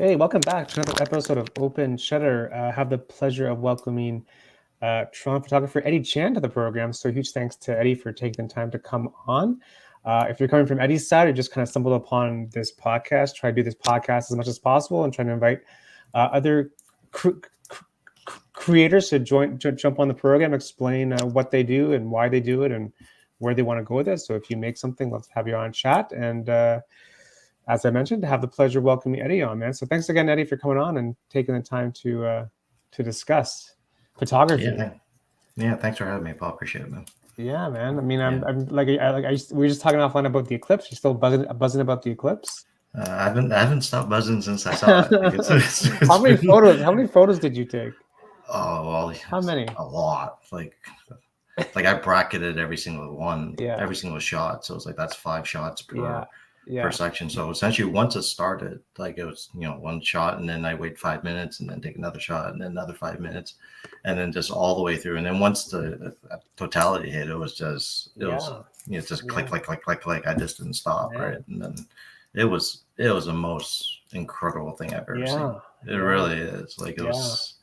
Hey, welcome back to another episode of Open Shutter. I have the pleasure of welcoming Toronto photographer Eddie Chan to the program. So huge thanks to Eddie for taking the time to come on. If you're coming from Eddie's side or just kind of stumbled upon this podcast, try to do this podcast as much as possible and try to invite other creators to jump on the program, explain what they do and why they do it and where they want to go with it. So if you make something, let's have you on chat. And as I mentioned, have the pleasure of welcoming Eddie on, man. So thanks again, Eddie, for coming on and taking the time to discuss photography. Yeah, thanks for having me, Paul. Appreciate it, man. Yeah, man. I mean, I'm like we were just talking offline about the eclipse. You still buzzing about the eclipse? I haven't stopped buzzing since I saw it. Like it's How many photos did you take? Oh, well, how many? A lot. Like I bracketed every single one, yeah, every single shot. So it's like that's 5 shots per section. So essentially, once it started, like it was one shot, and then I wait 5 minutes, and then take another shot, and then another 5 minutes, and then just all the way through. And then once the totality hit, it was just click. I just didn't stop, right? And then it was the most incredible thing I've ever seen. It really is. Like it was.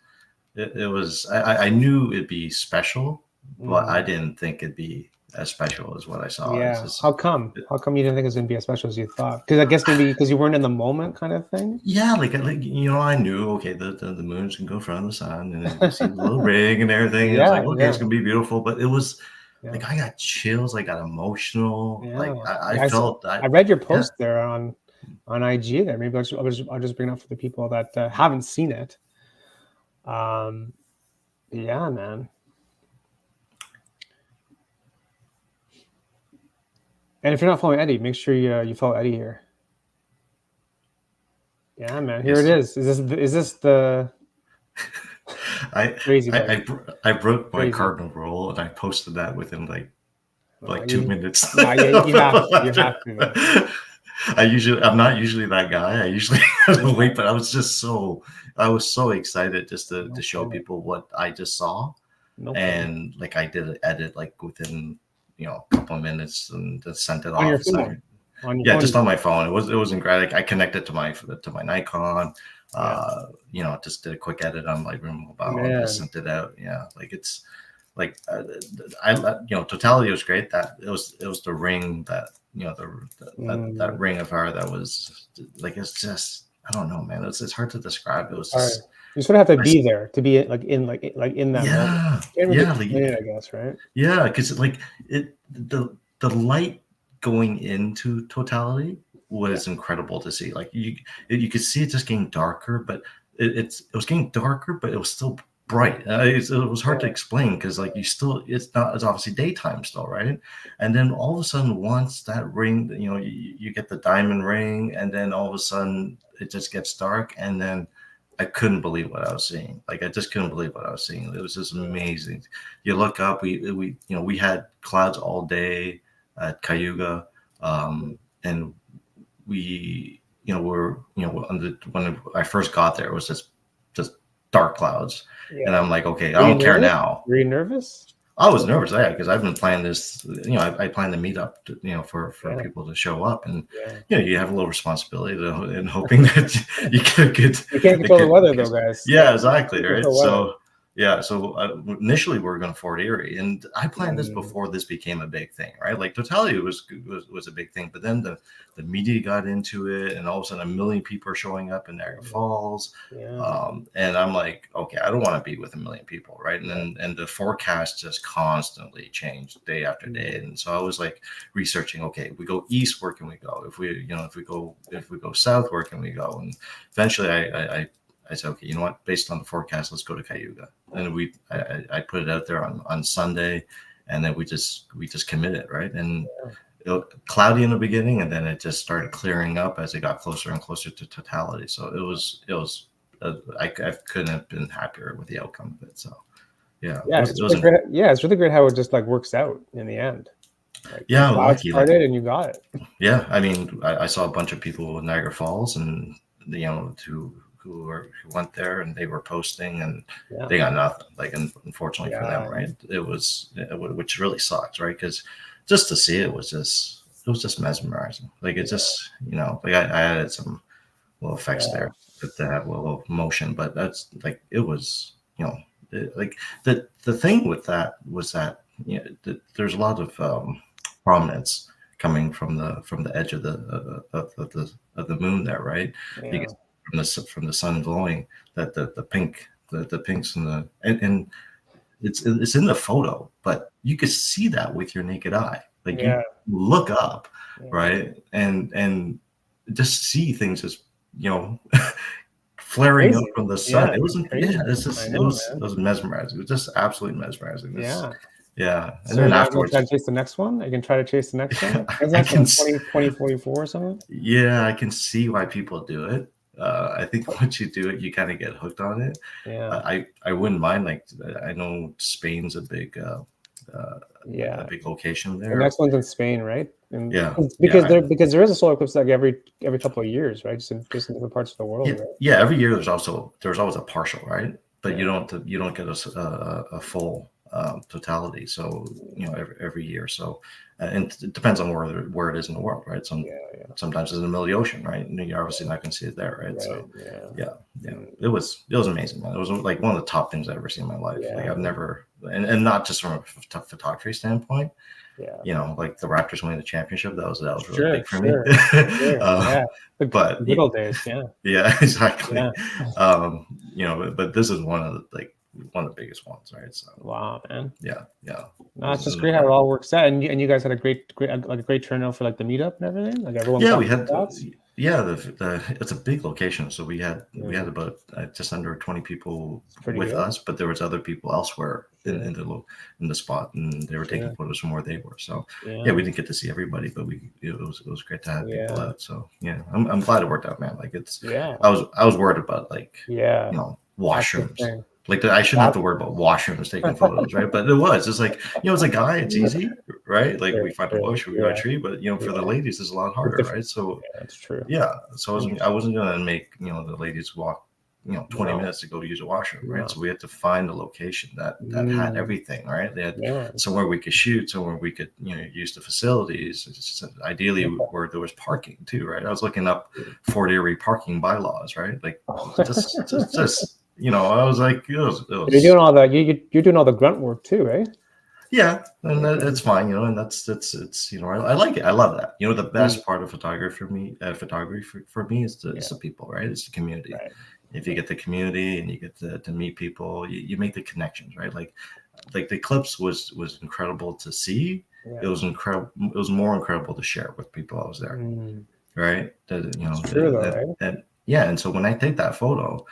It was. I knew it'd be special, but I didn't think it'd be as special as what I saw. Yeah. How come you didn't think it was gonna be as special as you thought? Because I guess maybe because you weren't in the moment, kind of thing. Yeah, like I knew the moon's gonna go in front of the sun, and then you see the little ring and everything. It's like it's gonna be beautiful, but it was like I got chills, I got emotional. Like I felt that. I read your post there on IG. There, maybe I'll just bring it up for the people that haven't seen it. Yeah, man. And if you're not following Eddie, make sure you follow Eddie here. Yeah, man. Here it is. Is this the? Crazy. I broke my cardinal rule, and I posted that within like 2 minutes. Yeah, you have to. I'm not usually that guy. I usually wait, but I was so excited just to show people what I just saw. And like I did an edit like within a couple of minutes and just sent it on off. Your phone? Just on my phone. It wasn't great. I connected to my Nikon. Just did a quick edit on Lightroom Mobile and just sent it out. Yeah, like it's like totality was great. That it was the ring that that ring of fire that was like it's just I don't know, man. It's hard to describe. It was just. You sort of have to be there to be in that moment. I guess, right? Yeah, because like the light going into totality was incredible to see. Like you could see it just getting darker, but it was getting darker, but it was still bright. It was hard to explain because like it's obviously daytime still, right? And then all of a sudden, once that ring, you get the diamond ring, and then all of a sudden it just gets dark, and then I couldn't believe what I was seeing. Like I just couldn't believe what I was seeing. It was just amazing. You look up, we had clouds all day at Cayuga, and we when I first got there, it was just dark clouds, and I'm like, okay, I don't care now. Were you nervous? I was nervous, because I've been planning this. I planned the meetup, for people to show up, and you have a little responsibility in hoping that you get a good. You can't control the weather, though, guys. Yeah, exactly, right. So initially we were going to Fort Erie, and I planned this before this became a big thing, right? Like totality was a big thing, but then the media got into it, and all of a sudden 1 million people are showing up in Niagara Falls, and I'm like, okay, I don't want to be with 1 million people, right? And the forecast just constantly changed day after day, and so I was like researching, okay, if we go east, where can we go? If we go south, where can we go? And eventually I said, okay, you know what? Based on the forecast, let's go to Cayuga. And I put it out there on Sunday, and then we just committed, right? And it was cloudy in the beginning, and then it just started clearing up as it got closer and closer to totality. So it was I couldn't have been happier with the outcome of it. So it's really great how it just like works out in the end. Like, lucky started and you got it. Yeah, I mean, I saw a bunch of people in Niagara Falls, and who went there, and they were posting, and they got nothing. Like, unfortunately for them, right? It was, which really sucks, right? Because just to see it was just mesmerizing. Like it just, like I added some little effects there. that little motion. But that's like it was, like the thing with that was that there's a lot of prominence coming from the edge of the moon there, right? Yeah. You get from the sun glowing, that the pinks and it's in the photo, but you could see that with your naked eye. Like you Yeah. look up, Yeah. right, and just see things as flaring up Crazy. from the sun. Yeah, It wasn't. crazy. Yeah, it's just I know, it man. was mesmerizing. It was just absolutely mesmerizing. Yeah. Yeah, and So then you're gonna try to afterwards, chase the next one? You can try to chase the next one? When's the I next one? can. Like 2044 or something? Yeah, I can see why people do it. I think once you do it, you kind of get hooked on it. Yeah. I wouldn't mind. Like I know Spain's Yeah. a big location The there. next one's in Spain, right? And Yeah, because yeah, there is a solar eclipse like every couple of years, right? Just in different parts of the world, right? yeah. Every year there's always a partial, right? But Yeah. you don't get a full totality. So every year. So and it depends on where it is in the world, right? Yeah. Sometimes it's in the middle of the ocean, right? And you're obviously not going to see it there, right? Right. So Yeah. yeah, Mm. it was amazing, man. It was like one of the top things I've ever seen in my life. Like Yeah. I've never, and not just from a photography standpoint. Yeah. Like the Raptors winning the championship, that was really Sure. big for me. Sure. Sure. Yeah. The But good old days. Yeah. yeah, exactly. Yeah. But this is one of the biggest ones, right? So Wow, man. yeah. No, it's just great how it all works out, and you guys had a great turnout for like the meetup and everything. Like everyone. Yeah, got we had thoughts? it's a big location, so we had about just under 20 people Pretty with good. us, but there was other people elsewhere Sure. in the spot, and they were taking Sure. photos from where they were. So Yeah. we didn't get to see everybody, but it was great to have people Yeah. out. So yeah, I'm glad it worked out, man. Like Yeah. I was worried about like Yeah. That's the washrooms. thing. Like I shouldn't have to worry about washrooms taking photos, right? But it's like as a guy, it's easy, right? Like we find a bush, we got a tree, but for the ladies, it's a lot harder, right? So Yeah, that's true. yeah, so I wasn't gonna make the ladies walk 20 No. minutes to go to use a washroom, right? No. So we had to find a location that had everything, right? They had somewhere we could shoot, somewhere we could use the facilities, ideally where there was parking too, right? I was looking up Fort Erie parking bylaws, right? Like just I was like, it was You're doing all the you're doing all the grunt work too, right? yeah, and that's fine, and it's I like it. I love that. The best part of photography for me is the people, right? It's the community. Right. If you get the community and you get to meet people, you make the connections, right? Like the eclipse was incredible to see. Yeah. It was incredible. It was more incredible to share with people I was there, right? It's true, though, right? And yeah, and so when I take that photo,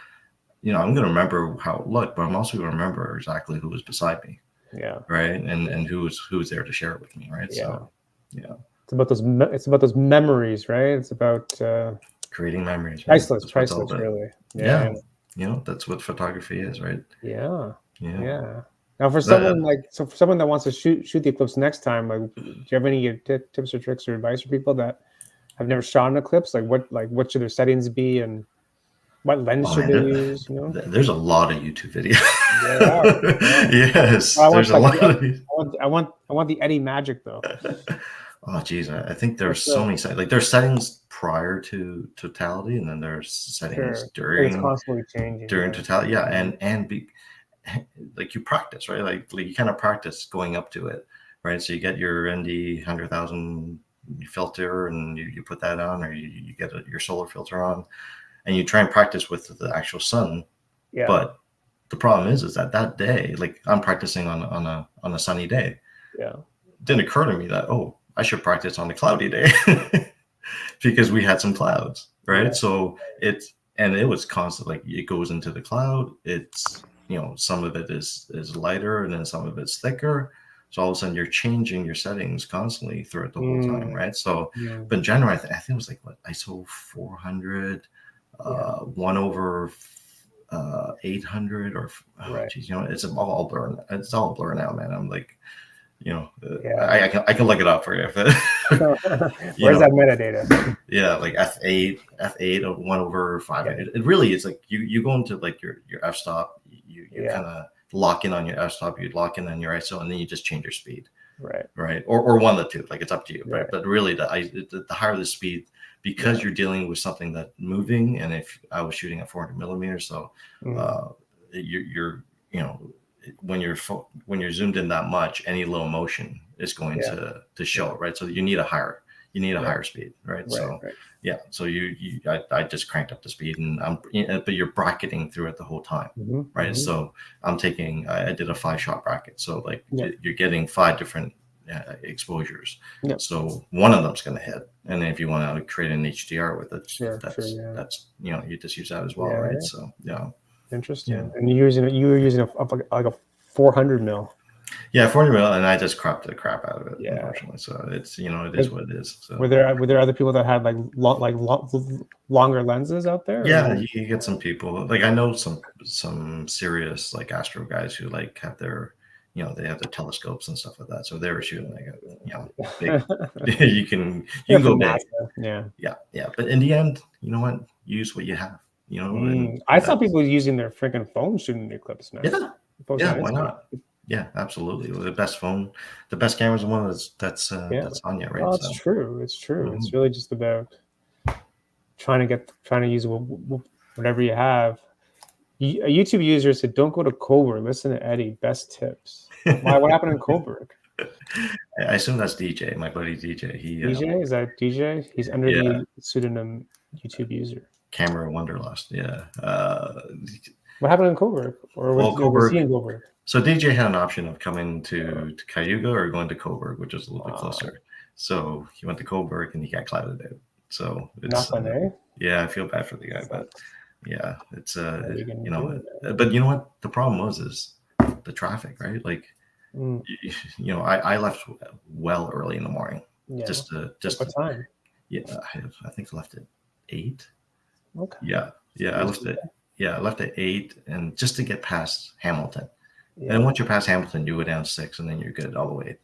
I'm going to remember how it looked, but I'm also going to remember exactly who was beside me. Yeah. Right. And who was there to share it with me. Right. Yeah. So yeah. It's about those memories, right? It's about creating memories. Priceless, really. Yeah. That's what photography is, right? Yeah. Yeah. Yeah. Now, for someone that wants to shoot the eclipse next time, like, do you have any tips or tricks or advice for people that have never shot an eclipse? Like, what should their settings be, and what lens should they use? There's a lot of YouTube videos. Yeah. Yes, there's a lot of these. I want the Eddie magic though. Oh geez, I think there's so many settings. Like there's settings prior to totality, and then there's settings during. It's constantly changing during totality. Yeah, and be like you practice, right? Like you kind of practice going up to it, right? So you get your ND 100,000 filter, and you put that on, or you get your solar filter on, and you try and practice with the actual sun. Yeah. But the problem is that day, like I'm practicing on a sunny day. Yeah. It didn't occur to me that I should practice on a cloudy day because we had some clouds, right? Yeah. So it was constant. Like it goes into the cloud. It's some of it is lighter, and then some of it's thicker. So all of a sudden you're changing your settings constantly throughout the whole time, right? So, but in general, I think it was like what ISO 400, 1/800, or geez, it's all blur. It's all blur now, man. I'm like, I can look it up for you. Where's that metadata? Yeah, like F8 or 1/500. It really is like you go into like your f-stop. You kind of lock in on your f-stop. You lock in on your ISO, and then you just change your speed. Right. Or one of the two. Like it's up to you. Right. But really, the higher the speed, because you're dealing with something that's moving. And if I was shooting at 400 millimeters, so you're when you're zoomed in that much, any low motion is going to show, right? So you need a higher speed, right? So so I just cranked up the speed, and but you're bracketing through it the whole time, right? So I did a 5-shot bracket, so like you're getting 5 different exposures. So one of them's going to hit, and then if you want to create an HDR with it, that's you just use that as well, right? So interesting. And you were using like a 400 mil. Yeah, 400 mil, and I just cropped the crap out of it, unfortunately. So it's it is what it is. So were there other people that had like longer lenses out there? Yeah, you get some people. Like I know some serious like astro guys who like have their they have their telescopes and stuff like that. So they were shooting like big. you can go big. Yeah. But in the end, you know what? Use what you have. I saw people using their freaking phone shooting the eclipse, man. Yeah, why not? Yeah, absolutely. The best phone, the best camera is the one that's on you, right? Oh, it's true. It's true. It's really just about trying to use whatever you have. A YouTube user said, "Don't go to Coburg. Listen to Eddie. Best tips." Why? What happened in Coburg? I assume that's DJ. My buddy DJ. DJ, is that DJ? He's under the pseudonym YouTube user. Camera Wanderlust. Yeah. What happened in Coburg? Or was he in Coburg? So DJ had an option of coming to Cayuga or going to Coburg, which is a little bit closer. So he went to Coburg and he got clouded out. So it's not fun, eh? Yeah, I feel bad for the guy, but yeah, it's but you know what the problem is the traffic, right? Like I left well early in the morning. Just what time? Yeah, I think I left at 8. Okay. Yeah, I left at 8, and just to get past Hamilton. Yeah. And once you're past Hamilton, you go down 6, and then you're good all the way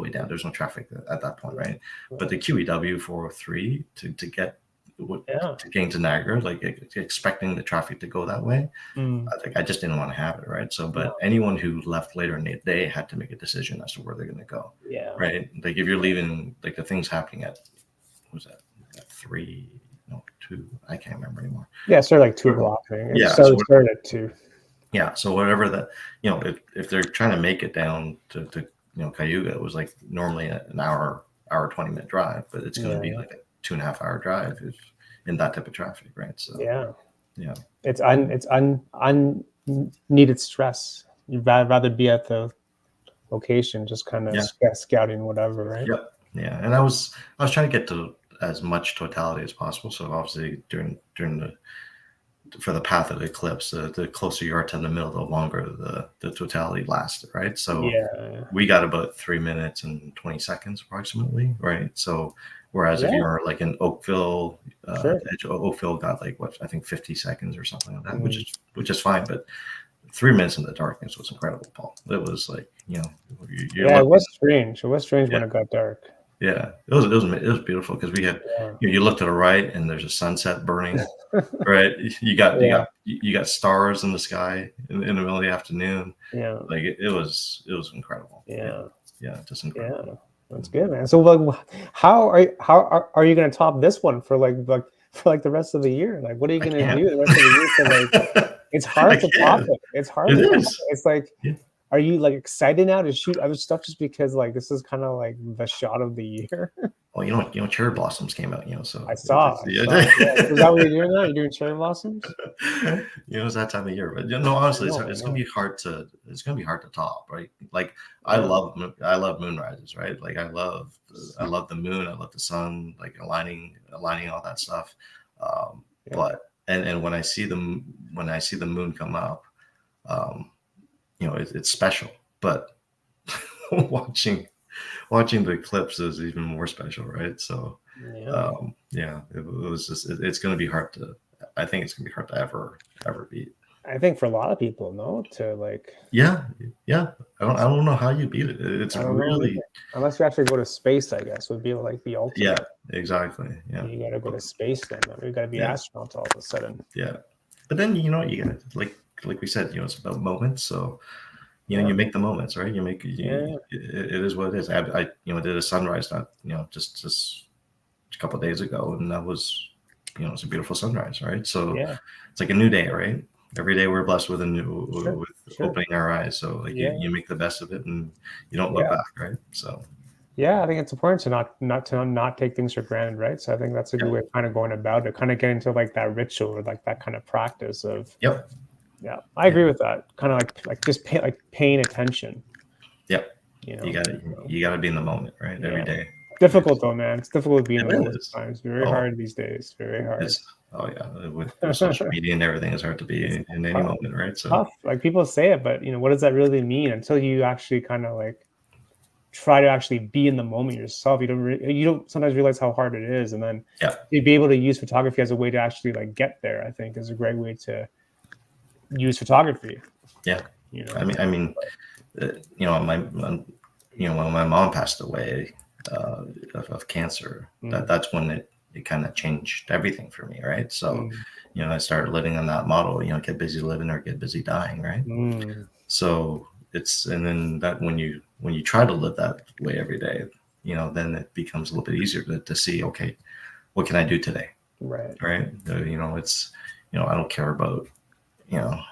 down. There's no traffic at that point, right? But the QEW 403 to get to gain to Niagara, like expecting the traffic to go that way, I just didn't want to have it, right? So, but anyone who left later in the day had to make a decision as to where they're going to go, right? Like if you're leaving, like the thing's happening at at 3, no 2, I can't remember anymore. Yeah, it started like 2 o'clock. It started at 2. Yeah, so whatever that if they're trying to make it down to Cayuga, it was like normally an hour 20-minute drive, but it's going to be like a 2.5-hour drive in that type of traffic, right? So it's unneeded stress. You'd rather be at the location, just kind of scouting whatever, right? Yeah, and I was trying to get to as much totality as possible. So obviously during for the path of the eclipse, the closer you are to the middle, the longer the totality lasted, right? So we got about 3 minutes and 20 seconds approximately, right? So whereas if you're like in Oakville, Oakville got like I think 50 seconds or something like that, which is fine. But 3 minutes in the darkness was incredible, Paul. It was like it was strange. It was strange when it got dark. Yeah, it was beautiful because we had you look to the right and there's a sunset burning, right? You got stars in the sky in the middle of the afternoon. Yeah, like it was incredible. Yeah, just incredible. Yeah, that's good, man. So like, how are you going to top this one for the rest of the year? Like, what are you going to do the rest of the year? It's hard to top it. It's hard. It's like. Yeah. Are you like excited now to shoot other stuff just because like this is kind of like the shot of the year? Well, cherry blossoms came out, so I saw. Is that what you're doing now? You're doing cherry blossoms? It's that time of year, but honestly, it's gonna be hard to top, right? Like I love moonrises, right? Like I love the moon, I love the sun, like aligning all that stuff. But and when I see the moon come up, it's special, but watching the eclipse is even more special, right? So it was just it's going to be hard to ever beat. I think for a lot of people, no, to like I don't know how you beat it. It's really unless you actually go to space, I guess would be like the ultimate. Yeah, exactly. Yeah, you got to go to space then. You got to be astronauts all of a sudden. Yeah, but then you got like we said, it's about moments. So, you make the moments, right? It is what it is. I did a sunrise, not, just a couple of days ago, and that was, it's a beautiful sunrise, right? So Yeah. it's like a new day, right? Every day we're blessed with a new, with Sure. opening our eyes. So like Yeah. you make the best of it, and you don't look back, right? So yeah, I think it's important to not take things for granted, right? So I think that's a good way of kind of going about it, kind of getting into like that ritual or like that kind of practice of. yep, Yeah, I agree with that. Kind of like just paying attention. yep. You You know. gotta you gotta be in the moment, right? Every Yeah. day. Difficult though, man. It's difficult to be in the It moment is. sometimes. Very Oh, hard these days. Very hard. it's with social media and everything, it's hard to be It's in any tough. moment, right? So Tough. Like people say it, but what does that really mean until you actually kind of like try to actually be in the moment yourself? You don't sometimes realize how hard it is, and then yeah, to be able to use photography as a way to actually like get there, I think is a great way to use photography. yeah. You know. I mean, when my mom passed away of cancer, that's when it kind of changed everything for me, right? So, Mm. I started living on that model, get busy living or get busy dying, right? Mm. So and then that when you try to live that way every day, then it becomes a little bit easier to see, okay, what can I do today? Right. Right. It's, I don't care about, I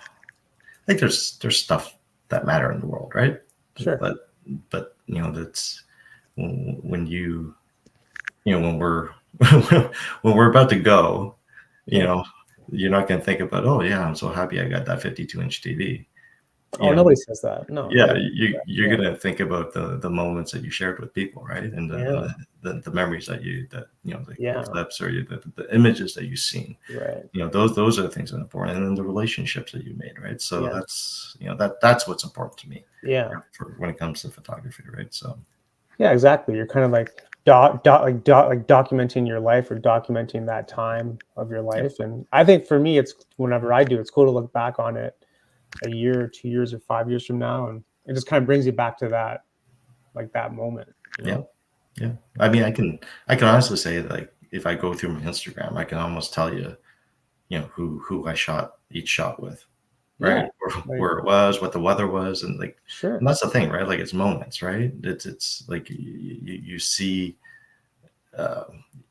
think there's stuff that matter in the world, right? Sure. But that's when when we're when we're about to go, Yeah. you're not going to think about, oh yeah, I'm so happy I got that 52-inch TV. Oh, nobody says that. No, Yeah, nobody says that. you're Yeah. going to think about the moments that you shared with people, right? And Yeah. the memories that the Yeah. clips or the images that you've seen. Right. Those are the things that are important, and then the relationships that you made, right? So Yeah. that's that's what's important to me Yeah. when it comes to photography, right? So Yeah, exactly. You're kind of like like documenting your life or documenting that time of your yeah, life. And I think for me, it's whenever I do, it's cool to look back on it a year or 2 years or 5 years from now, and it just kind of brings you back to that like that moment. You yeah, know? yeah. I mean, I can honestly say that, like, if I go through my Instagram, I can almost tell you, who I shot each shot with, Yeah. right? Or Like where it was, what the weather was, and like, sure. and that's the thing, right? Like, it's moments, right? It's like you see, uh,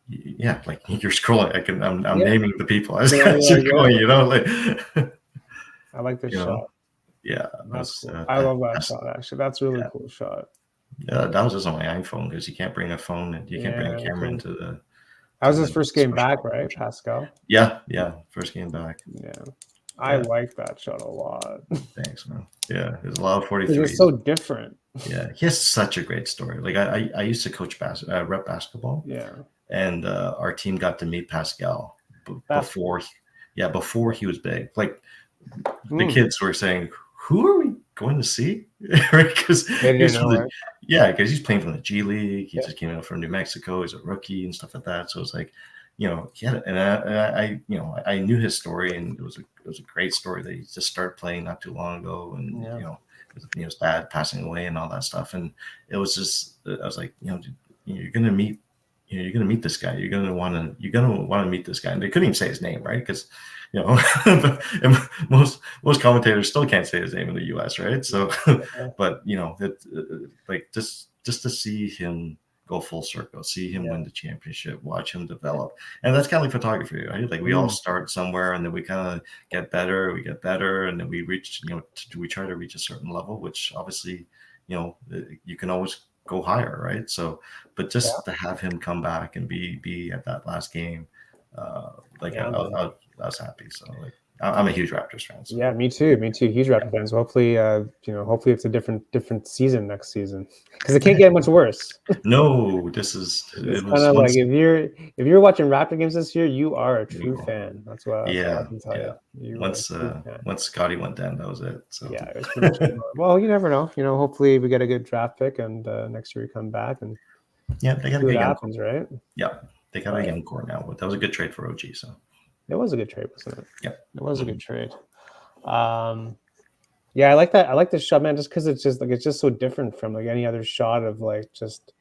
yeah, like you're scrolling. I'm Yeah. naming the people as, Yeah. as Yeah. you're Yeah. going, like, I like this you know, shot. yeah, That's that's cool. I love that that's shot. Actually, that's a really yeah, cool shot. yeah. That was just on my iPhone because you can't bring a phone and you can't bring a Yeah. camera Cool. into the That was his first game back, special right, function. Pascal? Yeah, yeah. First game back. Yeah. I Yeah, like that shot a lot. thanks, man. Yeah, there's a lot of Because it's 43s. so different. Yeah, he has such a great story. Like I used to coach rep basketball, Yeah. and our team got to meet Pascal That's before, before he was big. Like the mm, kids were saying, "Who are we going to see?" Right? Because they didn't know, right? because he's playing from the G League. He Yeah. just came out from New Mexico. He's a rookie and stuff like that. So it's like, yeah, and I knew his story, and it was a great story that he just started playing not too long ago, and Yeah. his dad passing away and all that stuff, and it was just, I was like, you're gonna meet. You're gonna meet this guy. You're gonna want to meet this guy. And they couldn't even say his name, right? Because and most commentators still can't say his name in the U.S., right? So, Yeah. but like just to see him go full circle, see him win the championship, watch him develop, and that's kind of like photography, right? Like we all start somewhere, and then we kind of we get better, and then we reach, we try to reach a certain level, which obviously, you can always go higher, right? So, but Yeah. just to have him come back and be at that last game, like Yeah, man. I was happy. So like I'm a huge Raptors fan. So Yeah, me too. Me too. Huge Raptor fans. Hopefully, hopefully it's a different season next season because it can't get much worse. no, It's it kind was of like once. if you're watching Raptor games this year, you are a true No. fan. That's all I Yeah, can tell yeah. you. You are a Once true fan. once Scotty went down, that was it. So Yeah, it was pretty much game over. Well, you never know. Hopefully we get a good draft pick and next year we come back and yeah, they got a see what good young core. happens, right? Yeah, they got a young core now. But that was a good trade for OG. So It was a good trade, wasn't it? yeah, It was a good trade. Yeah, I like that. I like this shot, man, just because it's just so different from like any other shot of like just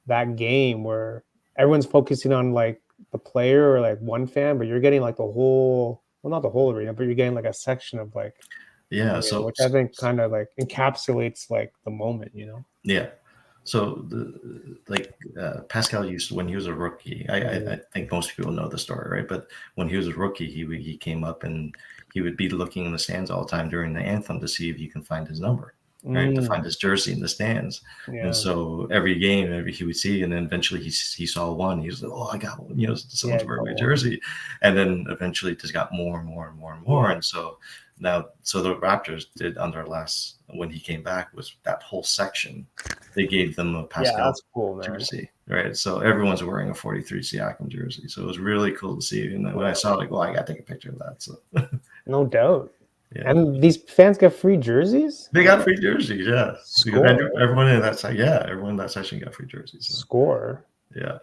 that game where everyone's focusing on like the player or like one fan, but you're getting like the whole, well, not the whole arena, but you're getting like a section of like, yeah. So which I think kind of like encapsulates like the moment. yeah. So Pascal used to, when he was a rookie, I think most people know the story, right? But when he was a rookie, he came up and he would be looking in the stands all the time during the anthem to see if he can find his number, right? To find his jersey in the stands. Yeah. And so every game, he would see, and then eventually he saw one. He was like, "Oh, I got one! You know, someone's wearing my jersey." And then eventually it just got more and more and more and more. And so now, so the Raptors did on their last, when he came back, was that whole section. They gave them a Pascal that's cool, man. jersey, right? So everyone's wearing a 43 Siakam jersey. So it was really cool to see. And then when I saw it, like, well, I got to take a picture of that. So no doubt. Yeah. And these fans get free jerseys? They got free jerseys, yeah. Score. Everyone in that side, everyone in that section got free jerseys. So. Score. Yeah.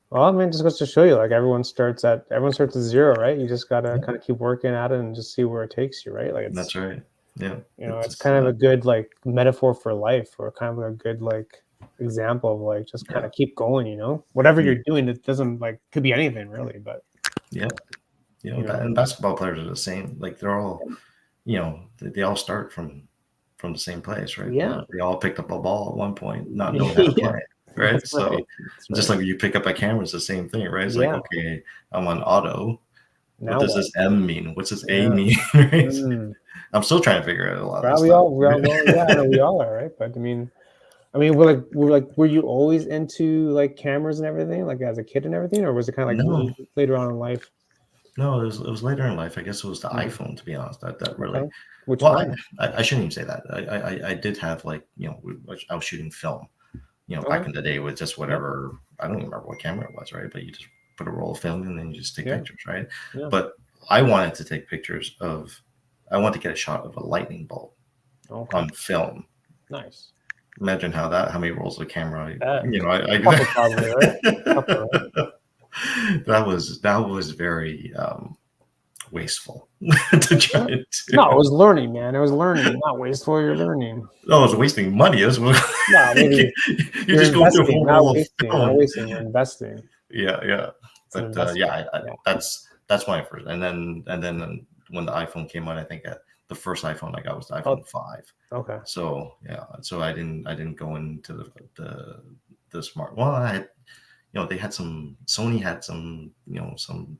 Well, I mean, just goes to show you, like everyone starts at zero, right? You just gotta kind of keep working at it and just see where it takes you, right? Like that's right. Yeah. You know, it's kind of a good like metaphor for life, or kind of a good like example of like just kind of keep going, you know, whatever you're doing. It doesn't like could be anything really, but and basketball players are the same. Like they're all, you know, they all start from the same place, right? Yeah, they all picked up a ball at one point, not knowing how to play. Right. That's so right. just like you pick up a camera, it's the same thing, right? It's like, okay, I'm on auto. What does this M mean? What's this A mean? Right? I'm still trying to figure out a lot of stuff. We all are, right? But I mean, were you always into like cameras and everything, like as a kid and everything, or was it kind of like later on in life? No, it was later in life. I guess it was the iPhone, to be honest. That really. Which one? I shouldn't even say that. I did have, like, you know, I was shooting film, you know, back in the day with just whatever. I don't even remember what camera it was, right? But you just put a roll of film and then you just take pictures, right? But I wanted to take pictures of. I want to get a shot of a lightning bolt on film. Nice. Imagine how many rolls of camera, you know, probably, right? that was very wasteful to try to do. No, it was learning, man. It was learning, not wasteful. You're learning. No, it was wasting money. It was maybe you're just going through a whole roll of film. Not wasting, you're investing. Yeah. But that's my first. And then when the iPhone came out, I think the first iPhone I got was the iPhone 5. Okay. So I didn't go into the smart. Well, I had, you know, Sony had some, you know, some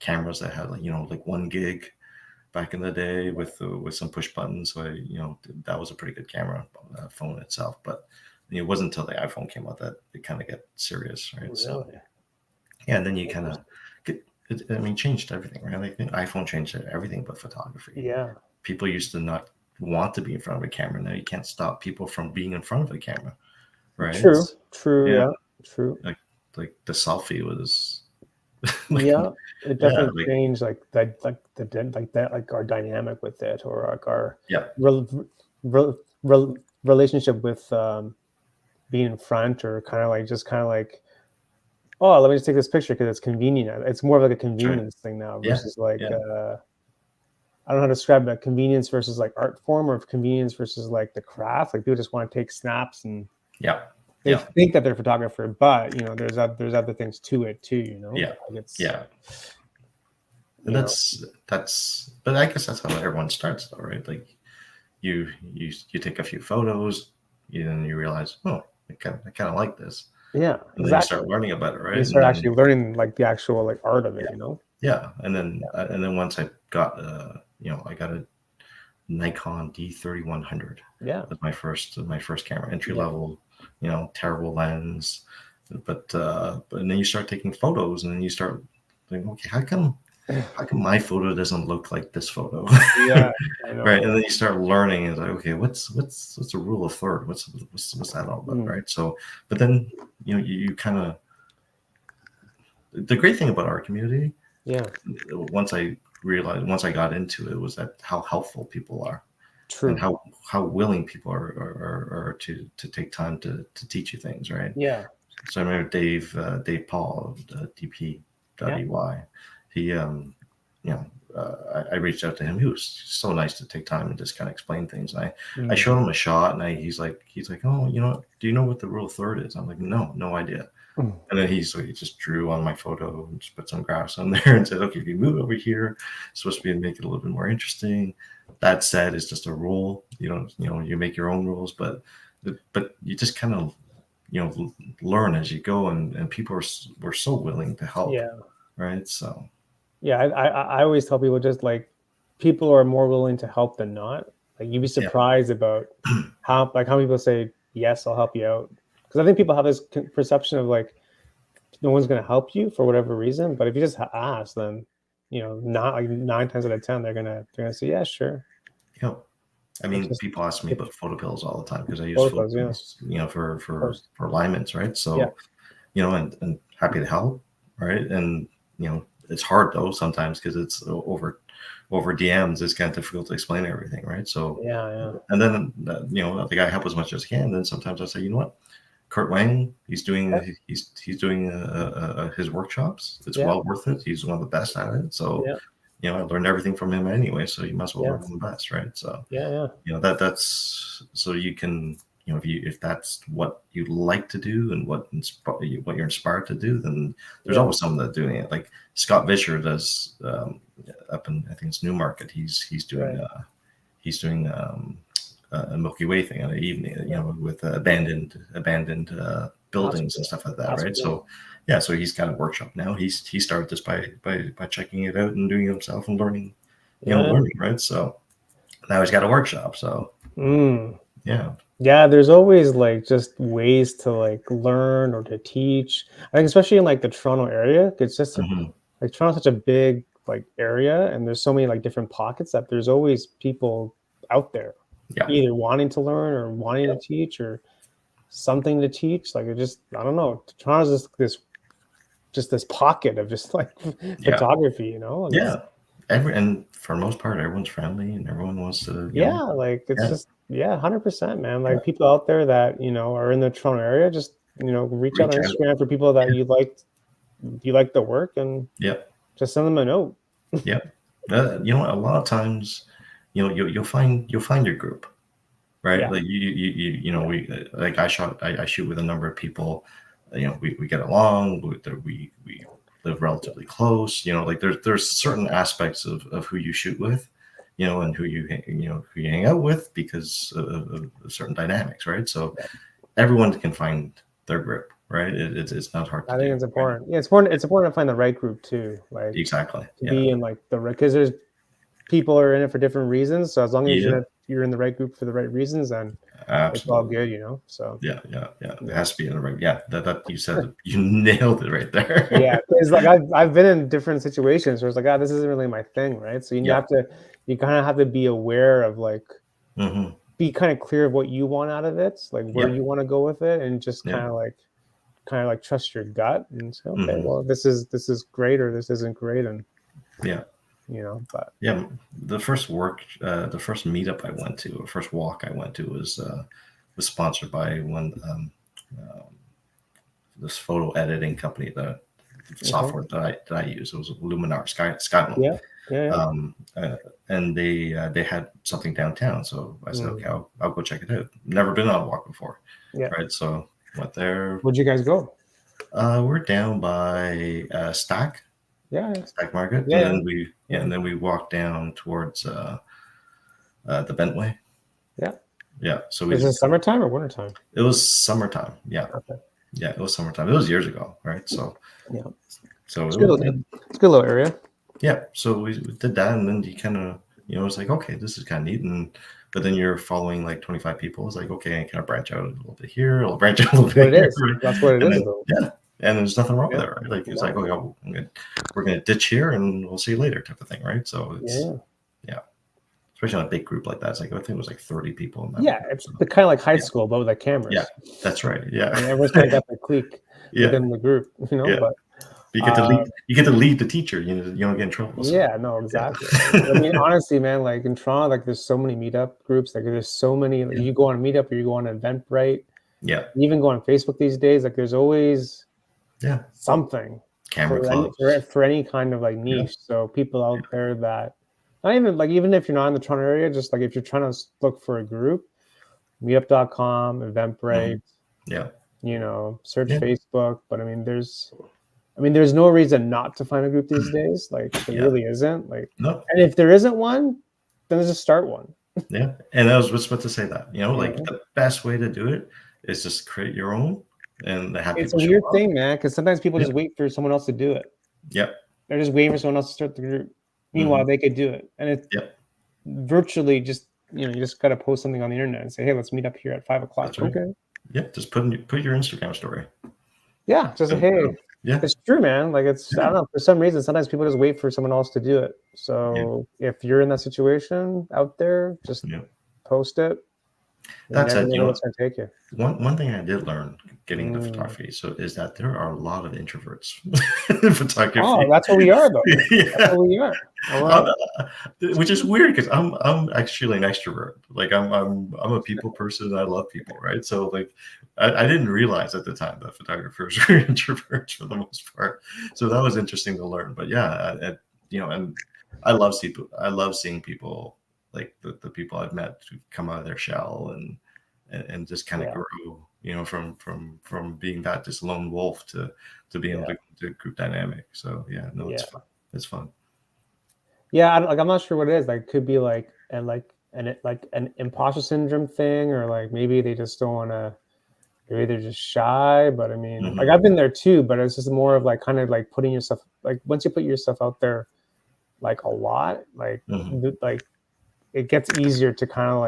cameras that had, like, you know, like 1 gig back in the day with some push buttons. So that was a pretty good camera, phone itself. But it wasn't until the iPhone came out that it kind of got serious, right? Really? So and then you kind of changed everything, right? I think iPhone changed everything but photography. Yeah. People used to not want to be in front of a camera. Now you can't stop people from being in front of a camera, right? True. Yeah. True. Like the selfie was. It definitely changed like our dynamic with it, or like our relationship with being in front, or kind of like, oh, let me just take this picture because it's convenient. It's more of like a convenience thing now versus like I don't know how to describe that, convenience versus like art form, or convenience versus like the craft. Like people just want to take snaps and they think that they're a photographer, but you know, there's other things to it too, you know. And that's but I guess that's how everyone starts though, right? Like you take a few photos, and you realize, oh, I kind of like this. Yeah, and then you start learning about it, right? You start actually learning like the actual like art of it, you know. And then once I got I got a Nikon D3100. That's my first camera, entry level, you know, terrible lens, but then you start taking photos, and then you start thinking, okay, how come my photo doesn't look like this photo? I know. Right, and then you start learning, and it's like, okay, what's the rule of third? What's that all about, right? So, but then you kind of, the great thing about our community, once I got into it, was that how helpful people are. True. And how willing people are to take time to teach you things, right? Yeah. So I remember Dave Paul of DP.EY. He I reached out to him. He was so nice to take time and just kind of explain things. And I showed him a shot, and he's like, oh, do you know what the rule of third is? I'm like, no idea. And then he just drew on my photo and just put some graphs on there and said, okay, if you move over here, it's supposed to make it a little bit more interesting. That said, it's just a rule. You make your own rules, but you just kind of learn as you go, and people were so willing to help, Yeah. right? So Yeah, I always tell people just like people are more willing to help than not. Like you'd be yeah, surprised about how people say yes, I'll help you out. Because I think people have this perception of like no one's going to help you for whatever reason, but if you just ask, then not like 9 times out of 10 they're gonna say yeah, sure. I It's mean, just people ask me about photo pills all the time because I use photo protocols, yeah, pills, of course, for alignments, right? yeah, So and happy to help, right? And it's hard though sometimes because it's over DMs. It's kind of difficult to explain everything, right? So, yeah, and then the guy help as much as I can. Then sometimes I say, you know what, Kurt Wang, he's yeah, doing his workshops. It's yeah, well worth it. He's one of the best at it. So, yeah, I learned everything from him anyway. So you must well yeah, learn from the best, right? So yeah, that's so you can if that's what you like to do and what you're inspired to do, then there's yeah, always someone that's doing it. Like Scott Vischer does up in, I think it's Newmarket. right, He's doing a Milky Way thing on the evening, with abandoned that's buildings and cool. stuff like that, That's right? cool. So yeah, so he's got a workshop now. He started this by checking it out and doing it himself and learning, Yeah. right? So now he's got a workshop. So Mm. yeah. Yeah, there's always like just ways to like learn or to teach. I think especially in like the Toronto area, it's just Hmm. like Toronto's such a big like area, and there's so many like different pockets that there's always people out there Yeah. either wanting to learn or wanting Yeah. to teach or something to teach. Like it just I don't know. Toronto's just this pocket of just like Yeah. photography, and it's Yeah. And for the most part, everyone's friendly and everyone wants to, yeah, like it's yeah, just yeah, 100%, man. yeah, Like people out there that are in the Toronto area, just reach out reach on out. Instagram for people that you like the work, and Yeah. just send them a note. Yeah. A lot of times, you'll find your group, right? Yeah, Like yeah, we like I shoot with a number of people. We get along. We live yeah, relatively close. Like there's certain aspects of who you shoot with, and who you hang out with because of certain dynamics, right? So yeah. everyone can find their grip, right? It's not hard to I think do, it's right? important. Yeah, it's important. It's important to find the right group too. Like Exactly. to Yeah. be in like the right because there's people are in it for different reasons. So as long as Yeah. you're in the right group for the right reasons, then it's all Absolutely. good. So Yeah. Yeah. Yeah. It yeah. has to be in the right. Yeah. That you said it. You nailed it right Yeah, there. because like I've been in different situations where it's like, this isn't really my thing, right? So Yeah. you kind of have to be aware of like, Hmm. be kind of clear of what you want out of it, like where Yeah. you want to go with it, and just Yeah. kind of like trust your gut and say, okay, Hmm. well, this is great or this isn't great, and Yeah. but Yeah. The first meetup I went to, the first walk I went to was sponsored by this photo editing company, the okay, software that I use. It was Luminar Skylum. yeah, yeah, yeah. And they had something downtown, so I said, Mm, okay, I'll go check it out. Never been on a walk before, yeah. right? So went there. Where'd you guys go? We're down by Yeah, yeah, Stack Market, and yeah, then yeah, we walked down towards the Bentway. yeah. Yeah, so Is it summertime or wintertime? it was summertime. Yeah, Okay, yeah, it was summertime. It was years ago, right? So yeah. so It's it good. was, It's a good little area. yeah. So we did that, and then you kind of it's like, okay, this is kind of neat, and but then you're following like 25 people. It's like, okay, I kind of branch out a little bit here, I'll branch out a little What bit it here, is. right? That's what it And is, then though. yeah, and there's nothing wrong with Yeah. it, right? Like it's like, No. oh, yeah, we're gonna ditch here, and we'll see you later, type of thing, right? So it's Yeah. yeah, especially on a big group like that. It's like I think it was like 30 people in that Yeah, group. it's So the kind of like high yeah, school, but with like yeah, cameras, that's right. Yeah, and everyone's kind of got their clique yeah, within the group, yeah. But You get to uh, lead. You get to lead the teacher. You don't get in trouble. So yeah, no, yeah, exactly. I mean, honestly, man, like in Toronto, like there's so many meetup groups. Like there's so many. Like, yeah, you go on a meetup or you go on an Eventbrite. yeah, You even go on Facebook these days. Like there's always yeah. something Camera for any kind of like Yeah, niche. So people out there that not even like even if you're not in the Toronto area, just like if you're trying to look for a group, meetup.com, mhm, Eventbrite, yeah, search yeah, Facebook. But there's no reason not to find a group these days. Like there yeah. really isn't. Like, No, and if there isn't one, then just start one. Yeah, and I was just about to say that, Yeah. like the best way to do it is just create your own and have It's a people show weird up. thing, man, because sometimes people Yeah. just wait for someone else to do it. Yep. They're just waiting for someone else to start the group. Meanwhile, they could do it, and it's Yep. virtually just you just got to post something on the internet and say, "Hey, let's meet up here at 5 o'clock." That's right. Okay. Yeah, just put your Instagram story. Yeah, just hey. Yeah, it's true, man. Like I don't know. For some reason, sometimes people just wait for someone else to do it. So if you're in that situation out there, just post it. That's it. Never know what's going to take you. One thing I did learn getting into photography is that there are a lot of introverts in photography. Oh, that's what we are, though. That's what we are. Which is weird because I'm actually an extrovert. Like I'm a people person. I love people, right? So like I didn't realize at the time that photographers were introverts for the most part. So that was interesting to learn. But yeah, and I love seeing people, like the people I've met who come out of their shell and just kind of grow, from being that just lone wolf to being able to do group dynamic. So it's fun. It's fun. Yeah, I'm not sure what it is. Like, could be like an imposter syndrome thing, or like maybe they just don't want to. Maybe they're just shy. But I mean, like I've been there too. But it's just more of like kind of like putting yourself, like once you put yourself out there, like a lot, like it gets easier to kind of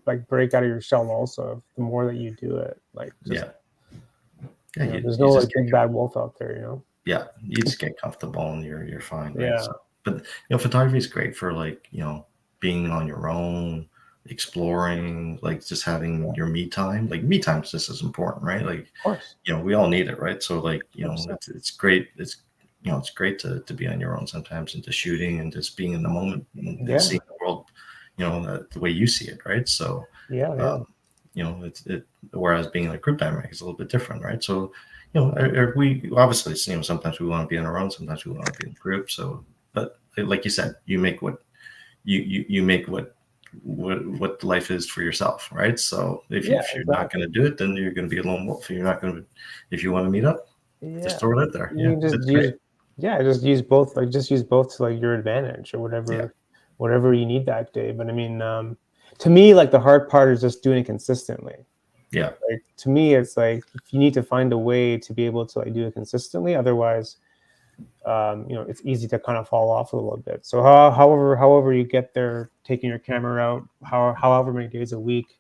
like break out of your shell. Also, the more that you do it, like there's no like big bad wolf out there. Yeah, you just get comfortable and you're fine. Right? Yeah. So, but photography is great for like being on your own, exploring, like just having your me time. Like me time is just as important, right? Like of course, we all need it, right? So like it's great. It's great to be on your own sometimes and just shooting and just being in the moment and seeing the world, the way you see it, right? So whereas being in a group dynamic is a little bit different, right? So we obviously sometimes we want to be on our own, sometimes we want to be in a group. So, but like you said, you make what you make what life is for yourself, right? So if you're not going to do it, then you're going to be a lone wolf. You're not going to. If you want to meet up, just throw it out there. You just use both. Like just use both to like your advantage or whatever you need that day. But I mean, to me, like the hard part is just doing it consistently. Yeah. Like to me, it's like you need to find a way to be able to like do it consistently. Otherwise, it's easy to kind of fall off a little bit. So however you get there, taking your camera out, however many days a week,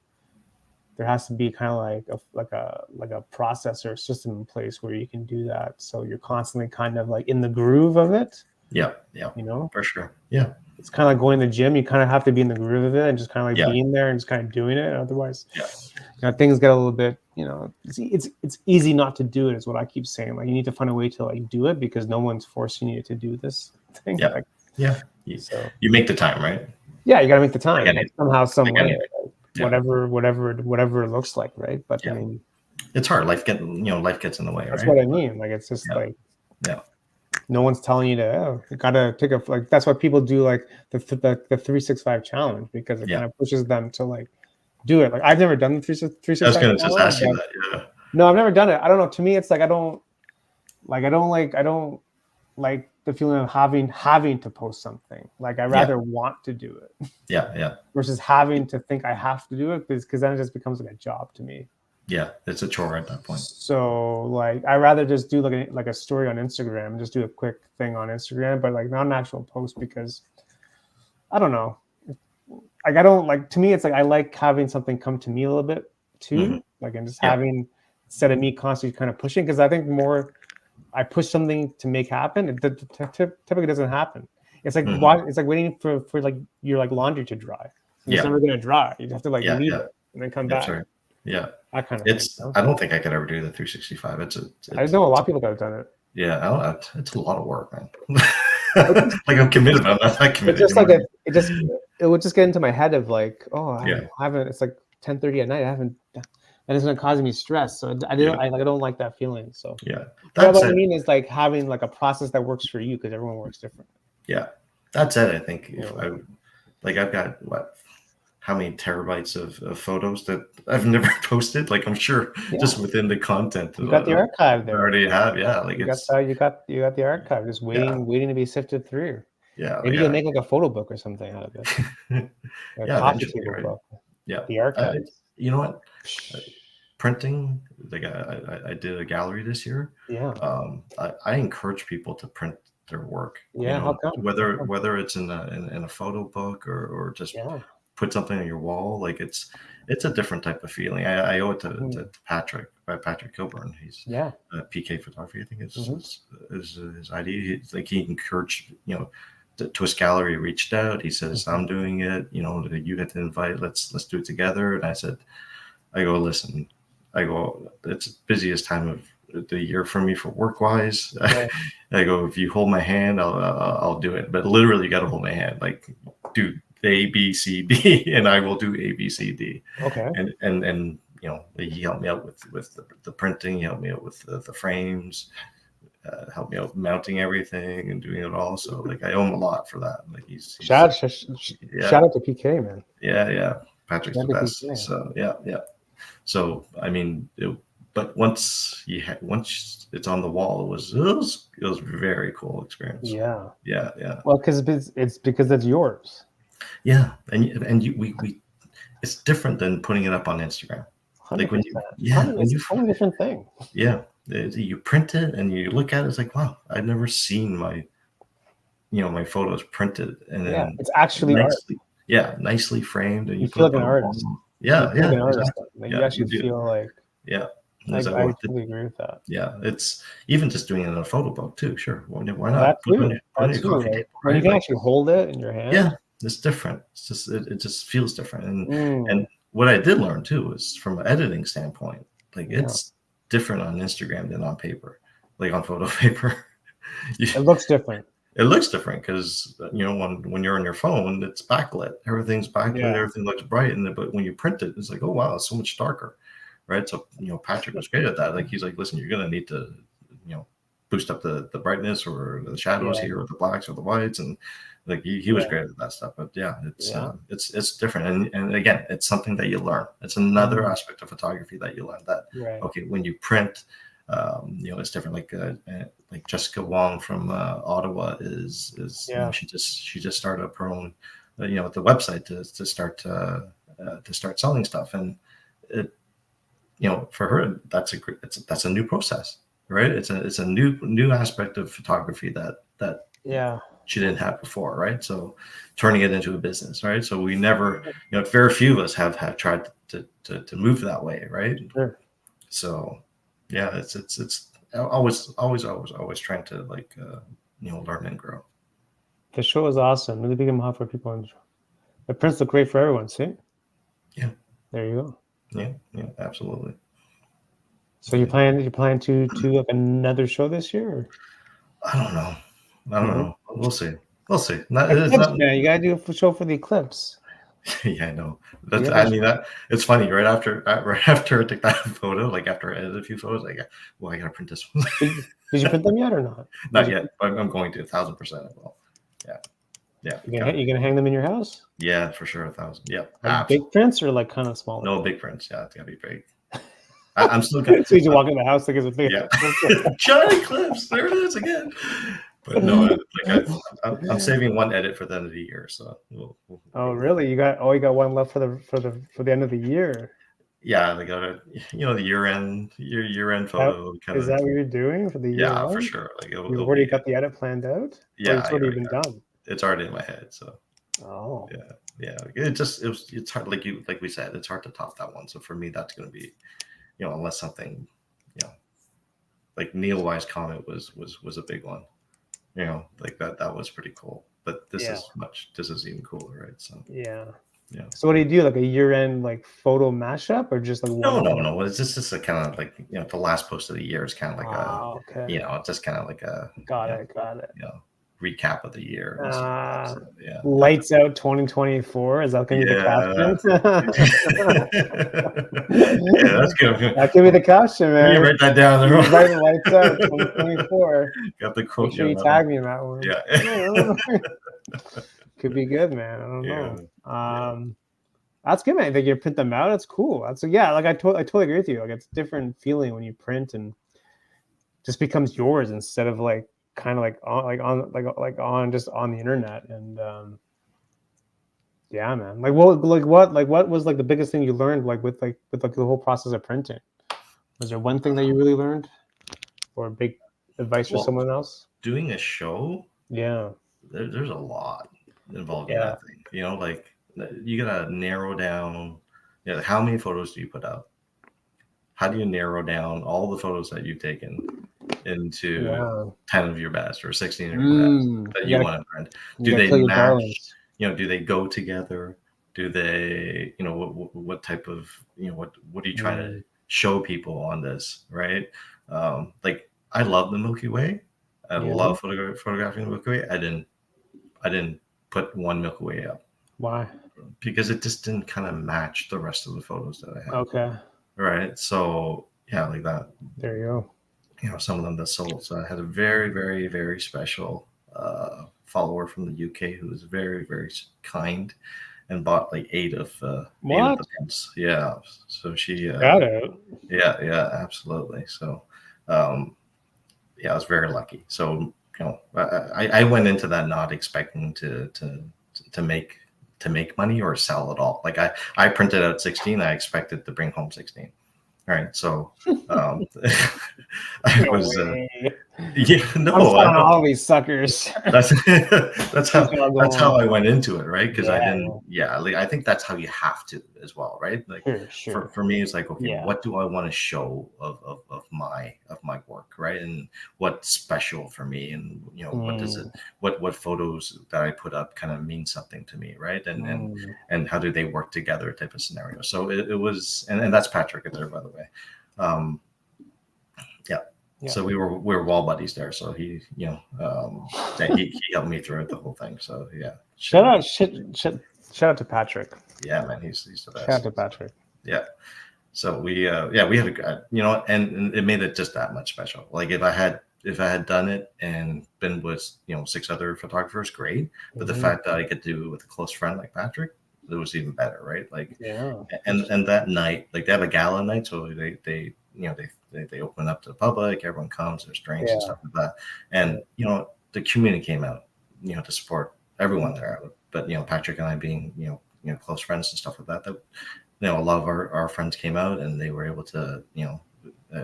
there has to be kind of like a process or a system in place where you can do that. So you're constantly kind of like in the groove of it. Yeah. For sure. Yeah. It's kind of like going to the gym. You kind of have to be in the groove of it and just kind of like being there and just kind of doing it. Otherwise, things get a little bit, it's easy not to do it is what I keep saying. Like you need to find a way to like do it because no one's forcing you to do this thing. Yeah. You make the time, right? Yeah. You got to make the time somehow, some way, whatever it looks like. Right. But I mean, it's hard. Life gets in the way. That's what I mean. Like, it's just no one's telling you to, you gotta take that's why people do like the 365 challenge, because it kind of pushes them to like do it. Like I've never done the 365 I was going to challenge, just ask you that. Yeah. No, I've never done it. I don't know. To me, it's like I don't like the feeling of having to post something. Like I rather want to do it. Yeah. Versus having to think I have to do it, because then it just becomes like a job to me. Yeah, it's a chore at that point. So like I rather just do like a story on Instagram and just do a quick thing on Instagram, but like not an actual post, because I don't know. Like I don't like, to me it's like I like having something come to me a little bit too. Like and just having, instead of me constantly kind of pushing, because I think more I push something to make happen, it typically doesn't happen. It's like it's like waiting for like your like laundry to dry. It's never gonna dry. You have to like leave it and then come back. Right. Yeah, that kind of thing. I don't think I could ever do the 365. I know a lot of people that have done it. Yeah, it's a lot of work, man. Like I'm committed, but I'm not that committed. It's just like it would just get into my head of like, I haven't. It's like 10:30 at night. I haven't, and it's gonna cause me stress. So I don't like that feeling. So what I mean is like having like a process that works for you, because everyone works different. Yeah, that's it. I think I've got how many terabytes of photos that I've never posted. Like I'm sure just within the content. You got the archive there. I already have. Yeah. Like you got the archive just waiting to be sifted through. Yeah, Maybe you'll make like a photo book or something out of it. A yeah, coffee eventually, table right? book. Yeah, The archives. you know what? Printing, like I did a gallery this year. Yeah. I encourage people to print their work. Yeah. How come? Whether it's in a photo book or just put something on your wall, like it's a different type of feeling. I owe it to Patrick, by Patrick Kilburn. He's PK Photography, I think is his ID. He encouraged, to his gallery, reached out. He says, I'm doing it, you get to invite, let's do it together. And I go, listen, it's the busiest time of the year for me for work wise. Right. I go, if you hold my hand, I'll do it. But literally, you got to hold my hand. Like, do A, B, C, D, and I will do A, B, C, D. Okay. And he helped me out with the printing. He helped me out with the frames. Helped me out mounting everything and doing it all. So like, I owe him a lot for that. Like he's shout out to PK, man. Yeah. Patrick's the best. PK. So yeah. So I mean, but once it's on the wall, it was a very cool experience. Yeah. Well, because it's yours. Yeah, and we it's different than putting it up on Instagram. 100%. Like when it's a different thing. Yeah, you print it and you look at it, it's like, wow, I've never seen my photos printed, and then it's actually nicely framed, and you feel like an artist. Yeah, an artist. Like, you actually feel like I totally agree with that. Yeah, it's even just doing it in a photo book too. Sure, why not? That too. When you can actually hold it in your hand. Yeah, it's different. It's just it just feels different. And what I did learn too is, from an editing standpoint, like it's different on Instagram than on paper, like on photo paper. It looks different. It looks different because when you're on your phone, it's backlit. Everything's backlit. Everything looks bright, but when you print it, it's like, oh wow, it's so much darker, right? So Patrick was great at that. Like, he's like, listen, you're gonna need to boost up the brightness or the shadows here, or the blacks or the whites, and like he was great at that stuff. But it's different, and again, it's something that you learn. It's another aspect of photography that you learn. That okay, when you print, it's different. Like Jessica Wong from Ottawa is she just started up her own the website to start selling stuff, and it for her that's a new process, right? It's a new aspect of photography that she didn't have before, right? So turning it into a business, right? So we never, very few of us have tried to move that way, right? Sure. So yeah, it's always trying to learn and grow. The show is awesome. Really big and for people. The prints look great for everyone. See? Yeah. There you go. Yeah, absolutely. So you plan to like another show this year? Or? I don't know. We'll see. Man, you gotta do a show for the eclipse. Yeah, I know. It's funny. Right after I took that photo, like after I edited a few photos, I gotta print this one. Did you print them yet or not? Not yet. But I'm going to 1,000%. I will. Yeah. You gonna hang them in your house? Yeah, for sure. 1,000. Yeah. Like big prints or like kind of small? No, big prints. Yeah, it's gotta be big. I'm still gonna. So you walk in the house like it's a big. Yeah. Giant eclipse. There it is again. But no, I'm saving one edit for the end of the year. So. Oh really? You got one left for the end of the year. Yeah, they got the year end photo. Is that what you're doing for the year? Yeah, for sure. Like you've already got the edit planned out. Yeah, it's already been done. It's already in my head. So. Oh. Yeah. It's hard. Like we said, it's hard to top that one. So for me, that's going to be, unless something, like Neil Weiss' comment was a big one. Like that was pretty cool. But this is even cooler, right? So yeah. So what do you do? Like a year-end photo mashup, or just like no? It's just a kind of like the last post of the year is kind of like it's just kind of like a got it. Recap of the year. Lights out 2024. Is that going to be the caption? Yeah, that's good. That could be the caption, man. You write that down. Write lights out 2024. Got the quote. Make sure you tag me in that one. Yeah. Could be good, man. I don't know. That's good, man. I think you print them out. That's cool. Like I totally agree with you. Like, it's a different feeling when you print and just becomes yours instead of like kind of on just on the internet. And yeah, man. What was like the biggest thing you learned with the whole process of printing? Was there one thing that you really learned, or big advice for Well, someone else? doing a show, Yeah. there's a lot involved in Yeah. that thing. Like you gotta narrow down. How many photos do you put out? How do you narrow down all the photos that you've taken into Yeah. 10 of your best or 16 of your best that you want to print? You Do gotta they kill your match? darlings. Do they go together? Do they, what type of, what are you trying to Mm, show people on this, right? Like I love the Milky Way. I yeah. love photographing the Milky Way. I didn't put one Milky Way up Why? because it just didn't kind of match the rest of the photos that I had. Okay. Right. So yeah, like that. There you go. Some of them that sold. So I had a very, very, very special follower from the UK who was very, very kind and bought like eight of the What? prints. Yeah. So she, Got it. yeah, absolutely. So, yeah, I was very lucky. So, I went into that not expecting to make money or sell at all. Like I printed out 16. I expected to bring home 16. All right. So, I No was, way. yeah, I'm no, I selling know. all these suckers. That's that's Keep how on that's going. how I went into it, right? Because I Yeah. didn't, yeah, like I think that's how you have to as well, right? Like Sure. for me, it's like, okay, Yeah. what do I want to show of my work, right? And what's special for me, and what does it, what photos that I put up kind of mean something to me, right? And how do they work together, type of scenario. So it was, and that's Patrick there, by the way. Um, yeah. So we were wall buddies there. So he, he helped me through the whole thing. So yeah. Shout out to Patrick. Yeah, man, he's the best. Shout out to Patrick. Yeah. So we had a, and it made it just that much special. Like if I had done it and been with 6 other photographers, great. But the fact that I could do it with a close friend like Patrick, it was even better, right? Like and that night, like they have a gala night, so they open up to the public, everyone comes, there's drinks and stuff like that. And the community came out, to support everyone there. But Patrick and I being close friends and stuff like that, a lot of our friends came out and they were able to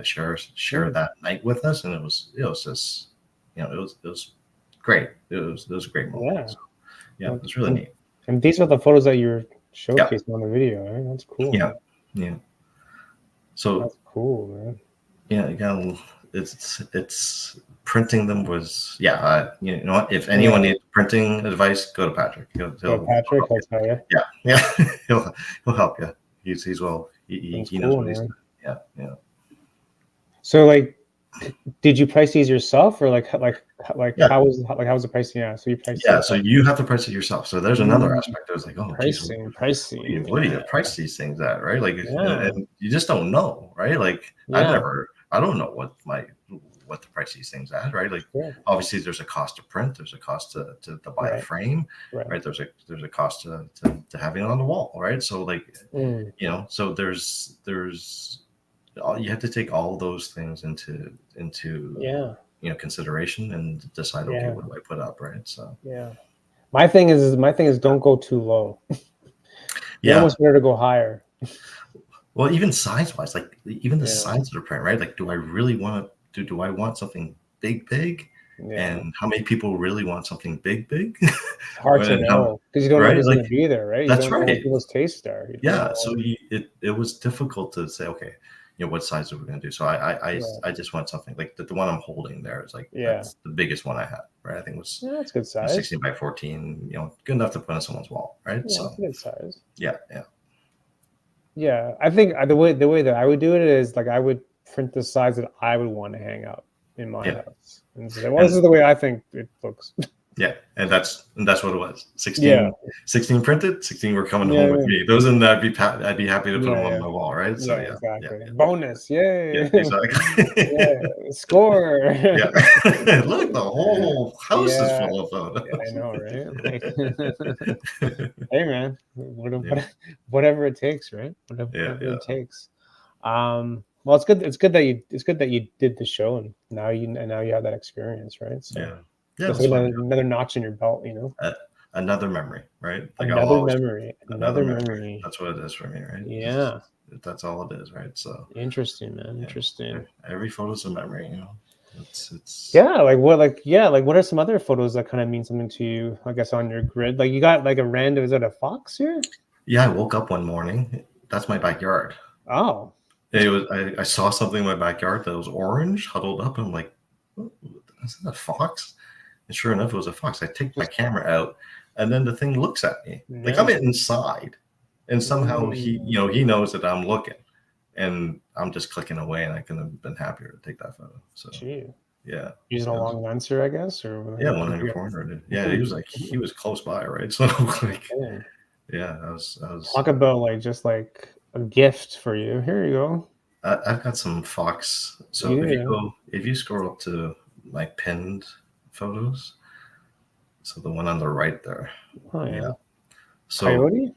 share that night with us, and it was just it was great. It was a great moment. Yeah. So, yeah, it was really neat. And these are the photos that you're showcasing on the video, right? That's cool. Yeah, man. Yeah. So that's cool, man. Yeah, again, it's printing them was what, if anyone needs printing advice, go to Patrick. Patrick, I'll tell you. Yeah, he'll help you. He's well. He knows what he's doing. Yeah. So did you price these yourself, or how was the pricing? Yeah, so you priced. Yeah, so you have to price it yourself. So there's another aspect. I was like, oh, pricing. What do you price these things at, right? Like, and you just don't know, right? Like, I don't know what to price these things at, right? Like, obviously, there's a cost to print, there's a cost to buy a frame, right? There's a cost to having it on the wall, right? So so there's you have to take all those things into consideration and decide, okay, what do I put up, right? So my thing is don't go too low. You almost better to go higher. Well, even size wise, like even the size of the print, right? Like, do I really want to do I want something big? And how many people really want something big? It's hard to know because you don't know who's going to be there, right? That's you don't right. know what people's tastes are. Yeah. So it was difficult to say, okay, what size are we going to do? So I just want something like the one I'm holding there is like that's the biggest one I had, right? I think it was that's good size, 16 by 14, good enough to put on someone's wall, right? Yeah, that's good size. Yeah. I think the way that I would do it is like I would print the size that I would want to hang out in my house, and say, well, this is the way I think it looks. Yeah, and that's what it was. 16 printed, 16 were coming home with me. Those and I'd be happy to put them on my wall, right? So exactly. Bonus, yay! Yeah, exactly. Score. Look, the whole house is full of photos. I know, right? Hey, man, whatever it takes, right? Whatever it takes. Well, Well, it's good. It's good that you did the show, and now you have that experience, right? So Yeah, that's that's like fun. another notch in your belt, you know. Another memory, right? Like I'll Another always memory, another another memory. memory. That's what it is for me, right? Yeah, That's all it is, right? So interesting, man. yeah, Interesting. every photo's a memory, you know. It's Yeah, like what are some other photos that kind of mean something to you? I guess on your grid, like you got like a random. Is that a fox here? yeah. I woke up one morning. That's my backyard. Oh, It was. I saw something in my backyard that was orange, huddled up. And I'm like, "Oh, is that a fox?" And sure enough, it was a fox. I take my just camera out, and then the thing looks at me like I'm yeah. inside, and somehow Mm, he knows that I'm looking, and I'm just clicking away, and I couldn't have been happier to take that photo. So gee, yeah, using a yeah, long lens here, I guess, or yeah, like, 100 Yeah, oh, he was close by, right? So like, man. yeah, I was Talk about like just like a gift for you. Here you go. I've got some Fox. So Yeah. if you scroll up to my pinned photos, so the one on the right there, Oh yeah. yeah. So Coyote?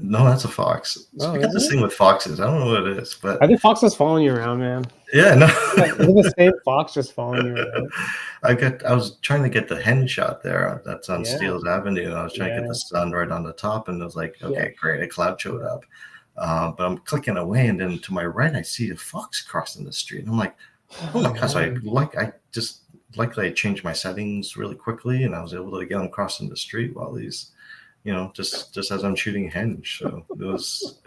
no, that's a fox. So Oh, I got is this it? thing with foxes. I don't know what it is, but I think Fox is following you around, man. yeah, no. Is it the same Fox just following you around? I was trying to get the hen shot there. That's on Yeah. Steeles Avenue. And I was trying to get the Yeah. sun right on the top, and it was like, Yeah. okay, great, a cloud showed up. But I'm clicking away, and then to my right, I see a fox crossing the street. And I'm like, oh my gosh! I just luckily I changed my settings really quickly, and I was able to get him crossing the street while he's, just as I'm shooting henge. So it was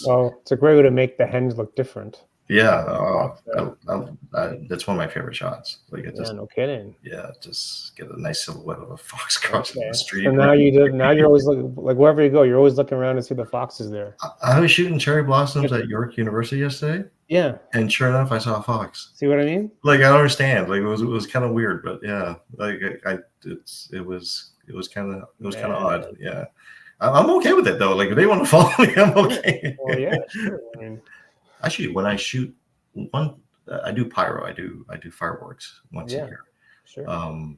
Well, it's a great way to make the hens look different. yeah. Fox, yeah. That's one of my favorite shots. Like it Yeah, just no kidding. yeah, just get a nice silhouette of a fox crossing the Okay. So street. now you did. Now you're always looking like wherever you go, you're always looking around to see the foxes there. I was shooting cherry blossoms at York University yesterday, Yeah. and sure enough, I saw a fox. See what I mean? Like I don't understand. Like it was kind of weird, but yeah, like it was kind of Man. odd. Yeah, I'm okay with it though. Like if they want to follow me, I'm okay. Well, yeah, sure. I mean, Actually, when I shoot one, I do pyro. I do fireworks once a yeah, year. sure. Um,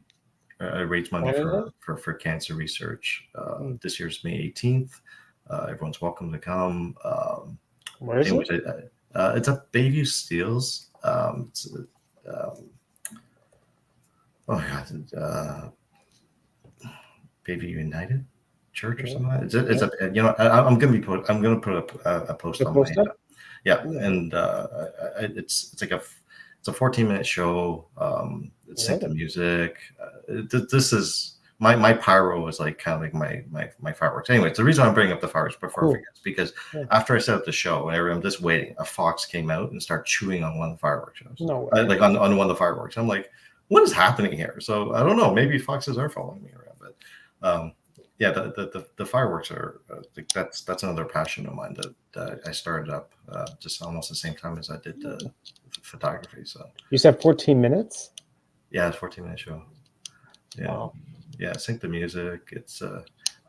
I raise money Canada? for cancer research. Mm. This year's May 18th. Everyone's welcome to come. Where is Anyways, it? it's at Bayview Steeles. Oh god, Bayview United Church or Yeah. something. It's a I'm gonna I'm gonna put up a post The on my post up? yeah, Yeah. and it's like it's a 14-minute show. It's sync the Yeah. music. This is my pyro is like kind of like my fireworks. Anyways, the reason I'm bringing up the fireworks before I Cool. forget is because Yeah. after I set up the show, and I'm just waiting, a fox came out and started chewing on one of the fireworks shows, No way. like on one of the fireworks. I'm like, what is happening here? So I don't know. Maybe foxes are following me around, but yeah, the fireworks are like that's another passion of mine that I started up just almost the same time as I did the photography. So You said 14 minutes? yeah, it's 14-minute show. Yeah, Wow. yeah, sync the music. It's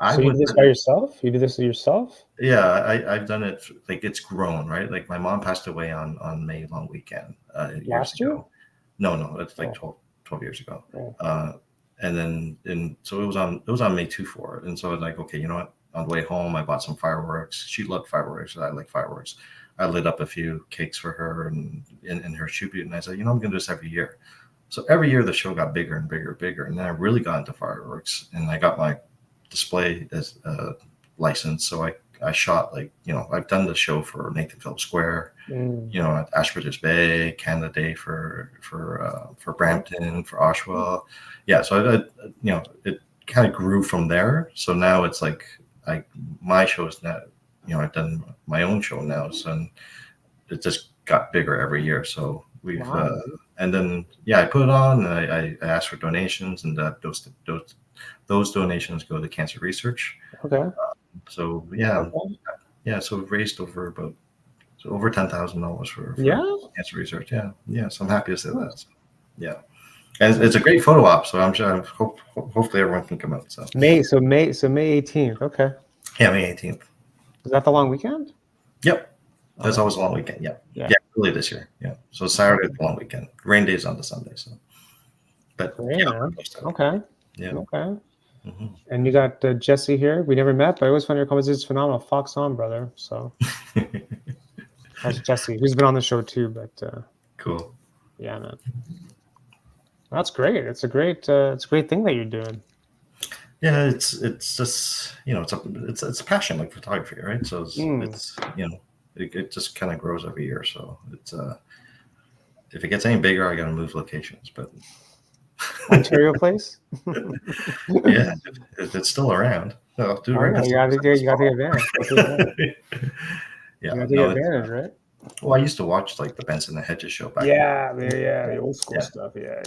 I So you would did this by yourself? You did this yourself? yeah I've done it like it's grown, right? Like my mom passed away on May long weekend years Last year? ago. No, it's like Oh, 12 years ago. oh. And then so it was on May 24th. And so I was like, okay, you know what? On the way home, I bought some fireworks. She loved fireworks. I like fireworks. I lit up a few cakes for her and in her tribute. And I said, I'm gonna do this every year. So every year the show got bigger and bigger and bigger. And then I really got into fireworks and I got my display as license. So I shot like, I've done the show for Nathan Phillips Square, Mm. at Ashbridges Bay, Canada Day for Brampton, for Oshawa. Yeah, so it kind of grew from there. So now it's like my show is now, I've done my own show now, so it just got bigger every year. So we've Wow. and then I put it on. And I asked for donations, and those donations go to cancer research. Okay. So Okay. so we've raised over $10,000 for Yeah. cancer research. Yeah. So I'm happy to say that. So, yeah, and it's a great photo op. So I'm sure hopefully everyone can come out. So May 18th. Okay. yeah, May 18th. Is that the long weekend? Yep, that's Oh, always a long weekend. Yeah, yeah. early this year. Yeah, so Saturday is a long weekend. Rain days on the Sunday. So, but Great, man. Okay. Yeah. Okay. Mm-hmm. And you got Jesse here. We never met, but I always find your conversations phenomenal. Fox on, brother. So That's Jesse, who's been on the show too. But Cool. yeah, man, that's great. It's a great thing that you're doing. Yeah, it's just it's a passion like photography, right? So it's it just kind of grows every year. So it's if it gets any bigger, I got to move locations. But Ontario place. yeah, if it's still around, no, dude, Oh right? yeah, you got to take advantage. Yeah, You got to take no, advantage, right? well, I used to watch like the Benson and Hedges show back. Yeah, the old school Yeah. stuff. Yeah.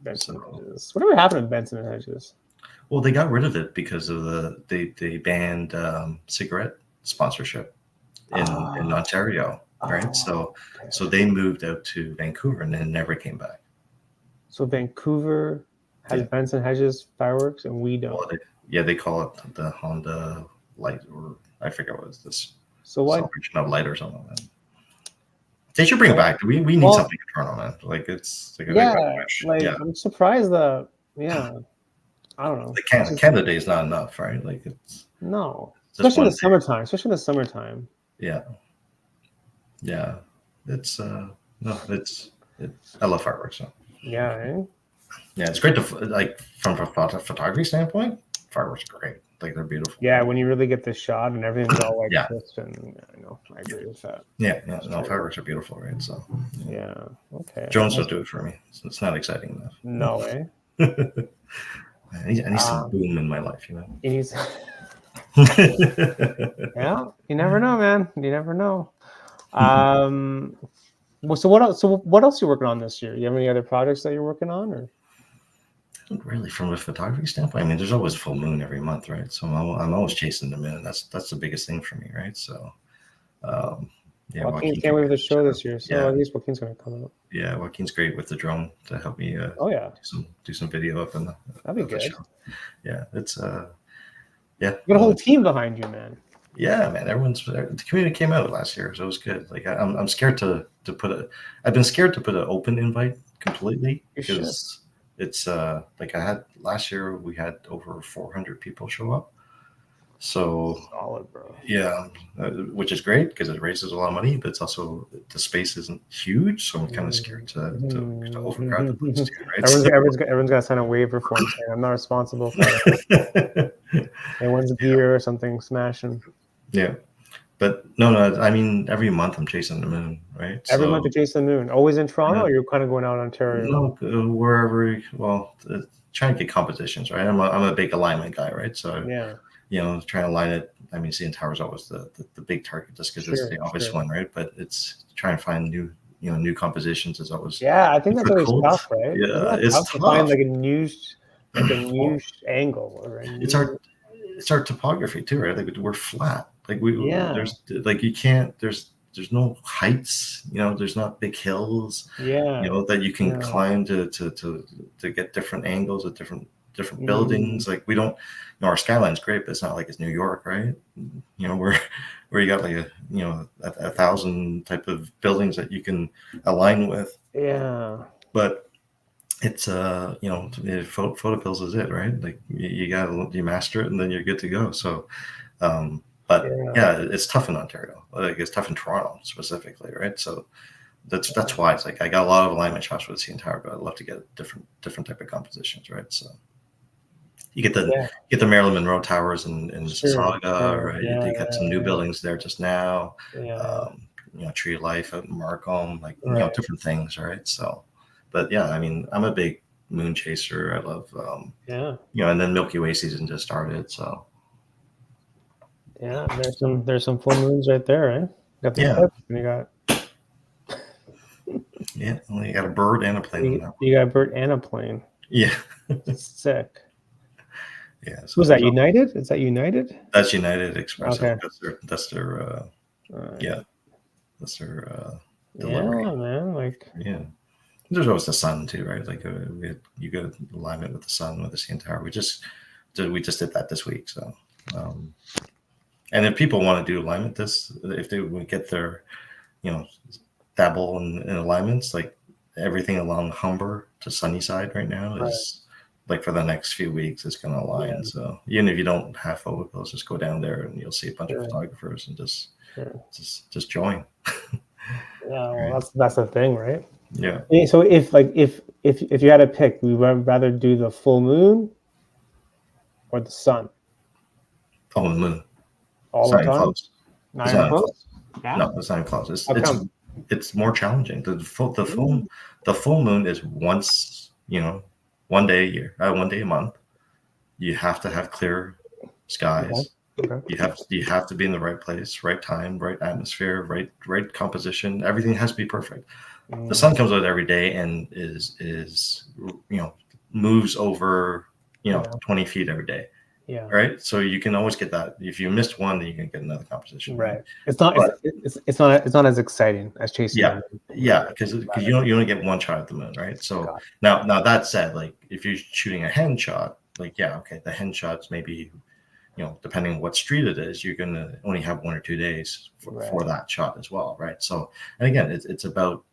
Benson So, and Hedges. Whatever happened to Benson and Hedges? well, they got rid of it because of they banned cigarette sponsorship in Ontario, right? So they moved out to Vancouver and then never came back. So Vancouver has Yeah. Benson Hedges fireworks, and we don't. Well, they call it the Honda Light, or I forget what it's this. So what? Celebration of Light or something like that. They should bring it back. We need something to turn on, man. Like it's like a I'm surprised that I don't know. Like Canada Day is not enough, right? Like it's especially in the summertime. Especially in the summertime. Yeah. It's it's I love fireworks. So. Yeah. Eh? Yeah, it's great to like from a photography standpoint. Fireworks are great. Like they're beautiful. Yeah, when you really get the shot and everything's all like crisp, and I know I agree with that. Yeah, no, fireworks are beautiful, right? So yeah, okay. Drones don't do it for me. It's not exciting enough. No way. I need some boom in my life, you know. Yeah, you never know, man. You never know. So what else? So what else are you working on this year? You have any other projects that you're working on, or? Really, from a photography standpoint, I mean, there's always full moon every month, right? So I'm always chasing the moon. That's the biggest thing for me, right? So, yeah. Joaquin can't wait for the show this year. So at least Joaquin's going to come out. Yeah, Joaquin's great with the drone to help me. Do some video up in the. That'd be good. Show. Yeah, it's You got a whole team behind you, man. Yeah, man. The community came out last year, so it was good. Like I'm scared to put I've been scared to put an open invite completely because. It's like last year we had over 400 people show up. So solid, bro. Yeah, which is great because it raises a lot of money, but it's also the space isn't huge, so I'm kind of scared to overcrowd the place too, right? Everyone's got to sign a waiver form saying I'm not responsible for it. Anyone's gear or something smashing. Yeah. But no, I mean, every month I'm chasing the moon, right? Every month you're chasing the moon. Always in Toronto, or you're kind of going out in Ontario? No, wherever. Well, trying to get compositions, right? I'm a big alignment guy, right? So trying to align it. I mean, CN Tower is always the big target, just because it's the obvious one, right? But it's trying to find new compositions is always. Yeah, I think that's always tough, right? Yeah, it's tough to find like a new angle or a new... It's our topography too, right? Like we're flat. Like there's like you can't. There's no heights. There's not big hills. That you can climb to get different angles at different buildings. Like we don't. Our skyline's great, but it's not like it's New York, right? Where you got like a 1,000 type of buildings that you can align with. Yeah. But it's photo pills is it, right? Like you master it and then you're good to go. So but it's tough in Ontario. Like it's tough in Toronto specifically, right? So that's why it's like I got a lot of alignment shots with the entire, but I'd love to get different type of compositions, right? So you get the Marilyn Monroe Towers in Mississauga, right? You got some new buildings there just now. Tree of Life out in Markham, like different things, right? So but yeah, I mean, I'm a big moon chaser. I love and then Milky Way season just started, so there's some full moons right there, right? Got the eclipse, and you got well, you got a bird and a plane. You got a bird and a plane. Yeah. Sick. Yeah. So was that United? Is that United? That's United Express. Okay. That's their that's their delivery. Yeah, man. Like there's always the sun too, right? Like you get alignment with the sun with the CN Tower. We just did that this week. So, and if people want to do alignment, if they would get their, dabble in alignments, like everything along Humber to Sunnyside right now is like for the next few weeks it's going to align. Yeah. So even if you don't have photo pills, just go down there and you'll see a bunch of photographers and just join. Yeah, well, Right. that's the thing, right? Yeah. So if you had to pick, we would rather do the full moon or the sun Oh, the moon. It's all not the even time. close. Not It's even not even close. close. Yeah. No, it's not even close. How come? It's more challenging. Mm. The full moon is once, 1 day a year, 1 day a month. You have to have clear Okay. skies. Okay. You have to be in the right place, right time, right atmosphere, right composition. Everything has to be perfect. The sun comes out every day and is moves over Yeah. 20 feet every day. Yeah. Right. So you can always get that. If you missed one, then you can get another composition. Right. It's not. But It's not as exciting as chasing the moon. yeah, because you only get one shot at the moon, right? So God. now that said, like if you're shooting a hen shot, like okay, the hen shots maybe depending on what street it is, you're gonna only have 1 or 2 days for that shot as well, right? So and again, it's about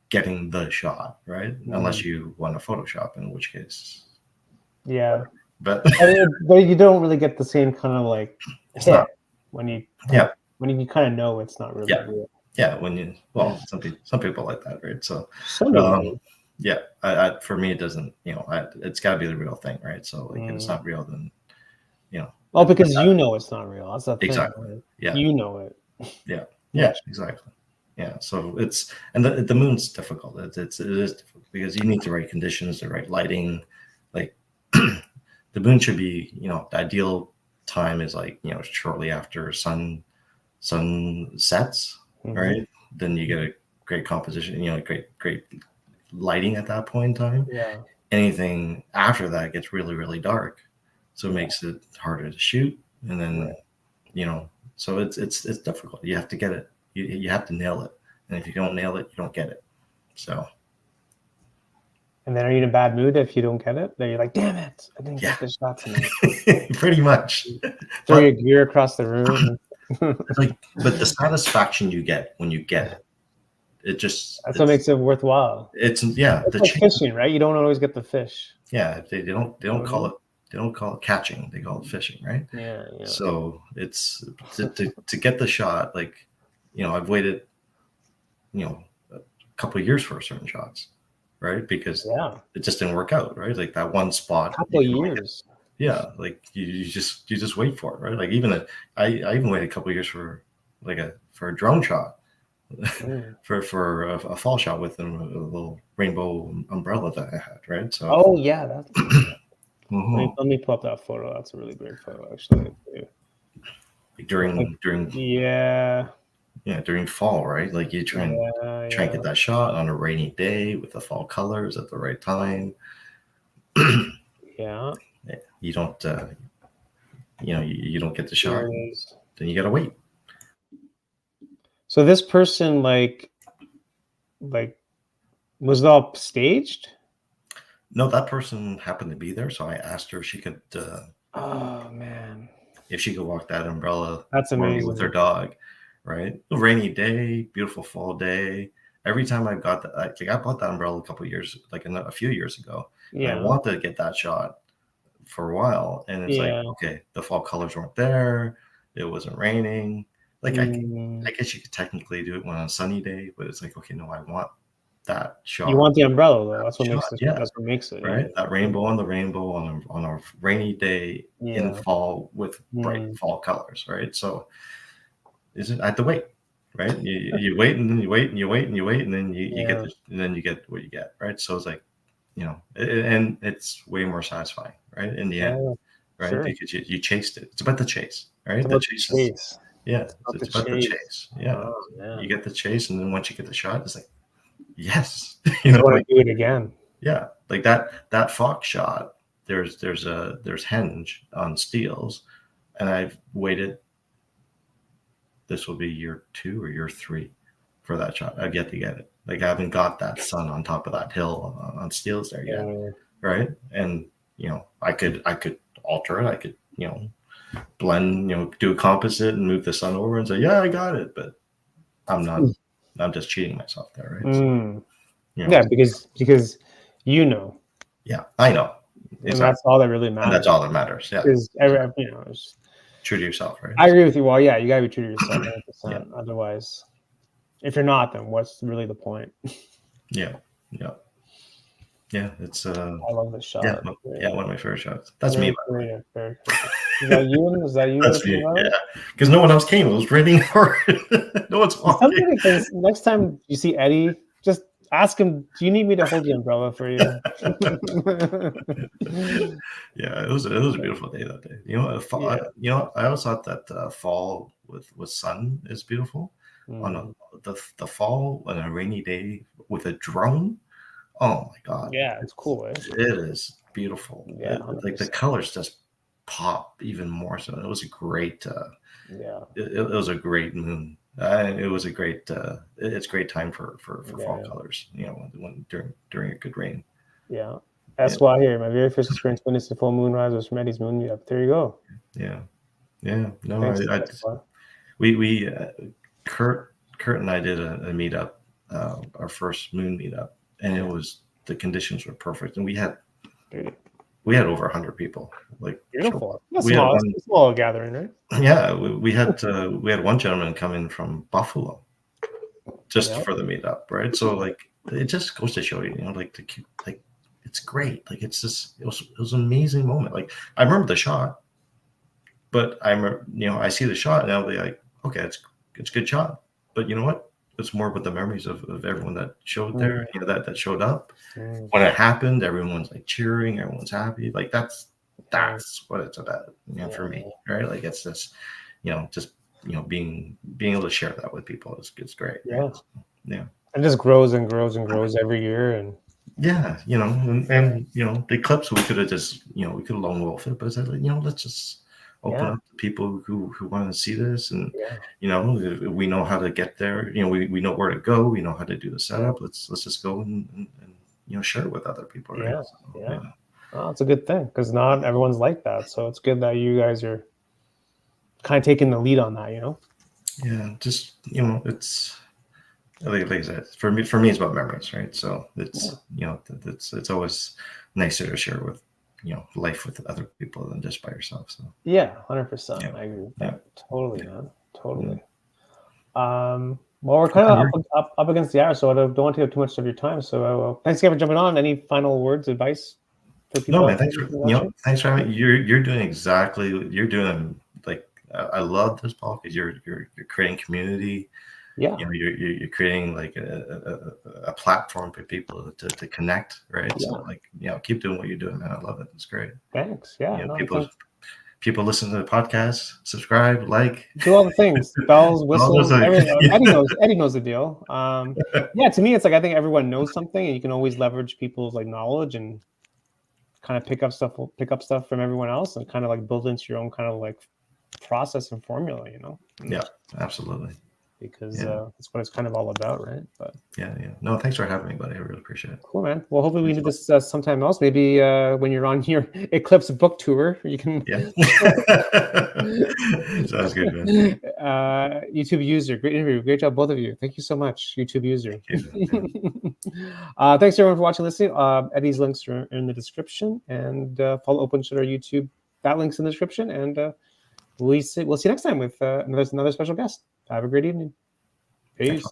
getting the shot, right? Unless you want to Photoshop, in which case, Yeah. but But you don't really get the same kind of like it's hit not. when you Yeah. when you kind of know it's not really real. Yeah, when you some people like that, right? So Some people do. yeah, for me it doesn't, it's got to be the real thing, right? So like if it's not real, then Well, because you know it's not real. That's the thing. exactly. Right? Yeah, You know it. yeah, exactly. Yeah, so and the moon's difficult. It is difficult because you need the right conditions, the right lighting. Like the moon should be, the ideal time is like shortly after sun sets, right? Then you get a great composition, great lighting at that point in time. Yeah. Anything after that gets really, really dark, so it makes it harder to shoot. And then so it's difficult. You have to get it. You have to nail it. And if you don't nail it, you don't get it. So. And then are you in a bad mood if you don't get it? Then you're like, damn it, I didn't get this shot tonight. Pretty much. Throw your gear across the room. But the satisfaction you get when you get it, that's what makes it worthwhile. It's like fishing, right? You don't always get the fish. Yeah, they don't call it catching, they call it fishing, right? Yeah. So it's to get the shot, like I've waited a couple of years for certain shots, right? Because it just didn't work out, right? Like that one spot, couple of years. Yeah, like you just wait for it, right? Like I even waited a couple of years for a drone shot. for a fall shot with a little rainbow umbrella that I had, right? So that's let me pull up that photo. That's a really great photo, actually. During during fall, right? Like you try and get that shot on a rainy day with the fall colors at the right time. Yeah. You don't you don't get the shot, then you gotta wait. So this person like was it all staged? No, that person happened to be there, so I asked her if she could oh man, if she could walk that umbrella that's amazing with her dog, right? A rainy day, beautiful fall day. Every time I got that, I bought that umbrella a few years ago. Yeah. I wanted to get that shot for a while, and it's like, okay, the fall colors weren't there, it wasn't raining. Like I guess you could technically do it on a sunny day, but it's like, okay, no, I want that shot. You want the umbrella though. That's what makes it. That's what makes it, right? That rainbow on the rainbow on a rainy day in fall with bright fall colors, right? So I have to wait, right? You wait and then you wait and you wait and you wait and then you get and then you get what you get, right? So it's like, and it's way more satisfying, right? In the end, right? Sure. Because you chased it. It's about the chase, right? The chase. It's about the chase. Yeah. Oh, you get the chase, and then once you get the shot, it's like, yes. You want to do it again. Yeah. Like that fox shot, there's henge on steels, and I've waited, this will be year 2 or year 3 for that shot. I've yet to get it. Like I haven't got that sun on top of that hill on steels there yet. Right. And I could alter it. I could, blend, do a composite and move the sun over and say, yeah, I got it. But I'm just cheating myself there, right? So, yeah, because yeah, I know. Exactly. And that's all that really matters. And that's all that matters. Yeah. Because true to yourself, right? I agree with you. Well, yeah, you gotta be true to yourself 100%. Otherwise, If you're not, then what's really the point? Yeah, yeah, yeah. It's I love this shot. yeah, one of my favorite shots. That's me. Very, very creative. Is that you? Is that you? That's me. Yeah, because no one else came. It was raining hard. No one's walking. Next time you see Eddie, just ask him, do you need me to hold the umbrella for you? Yeah, it was a beautiful day that day. You know, I always thought that fall with sun is beautiful. On the fall on a rainy day with a drone, oh my god! Yeah, it's cool. It is beautiful. Yeah, like the colors just pop even more. So it was a great. It was a great moon. It was a great. It's a great time for fall colors. You know, when during a good rain. Yeah, that's why here my very first experience witnessing full moonrise was from Eddie's moon meetup. There you go. Yeah. No, Thanks, we Kurt and I did a meetup, our first moon meetup, and it was the conditions were perfect, and we had over 100 people. Like beautiful. Small gathering, right? Yeah, we had one gentleman come in from Buffalo just for the meetup, right? So like it just goes to show you, like it's great. Like it's just it was an amazing moment. Like I remember the shot, but I remember I see the shot and I'll be like, okay, it's a good shot. But you know what? It's more about the memories of everyone that showed there, that showed up. When it happened, everyone's like cheering, everyone's happy. Like that's what it's about, for me, right? Like it's this, being able to share that with people is great. Yeah. Right? Yeah. It just grows and grows and grows every year. And yeah, and the eclipse, we could have just, we could have lone wolf it, but it's like, let's just open up to people who want to see this, and we know how to get there. We know where to go. We know how to do the setup. Let's just go and share it with other people. Right? Yeah. Well, it's a good thing because not everyone's like that. So it's good that you guys are kind of taking the lead on that. Yeah, just it's like I said, for me, it's about memories, right? So it's it's always nicer to share with life with other people than just by yourself. So 100%. I agree with that. Totally, man. Totally. Well, we're kind of up against the hour, so I don't want to take up too much of your time. So thanks again for jumping on. Any final words, advice for people? No, man. Thanks for having me. You're doing exactly. You're doing like I love this, Paul, because you're creating community. Yeah. You're creating like a platform for people to connect, right? Yeah. So like, keep doing what you're doing, man. I love it. It's great. Thanks. Yeah. People listen to the podcast, subscribe, like, do all the things, bells, whistles, everything. Eddie knows the deal. To me, it's like I think everyone knows something, and you can always leverage people's like knowledge and kind of pick up stuff from everyone else, and kind of like build into your own kind of like process and formula. Yeah, absolutely. Because that's what it's kind of all about, right? But no, thanks for having me, buddy. I really appreciate it. Cool, man. Well, hopefully we can do this sometime else. Maybe when you're on your Eclipse book tour, you can. Yeah. Sounds good, man. YouTube user, great interview, great job, both of you. Thank you so much, YouTube user. Thanks everyone for watching, listening. Eddie's links are in the description, and follow Open Shutter YouTube. That link's in the description, and we'll see you next time with another special guest. Have a great evening. Peace.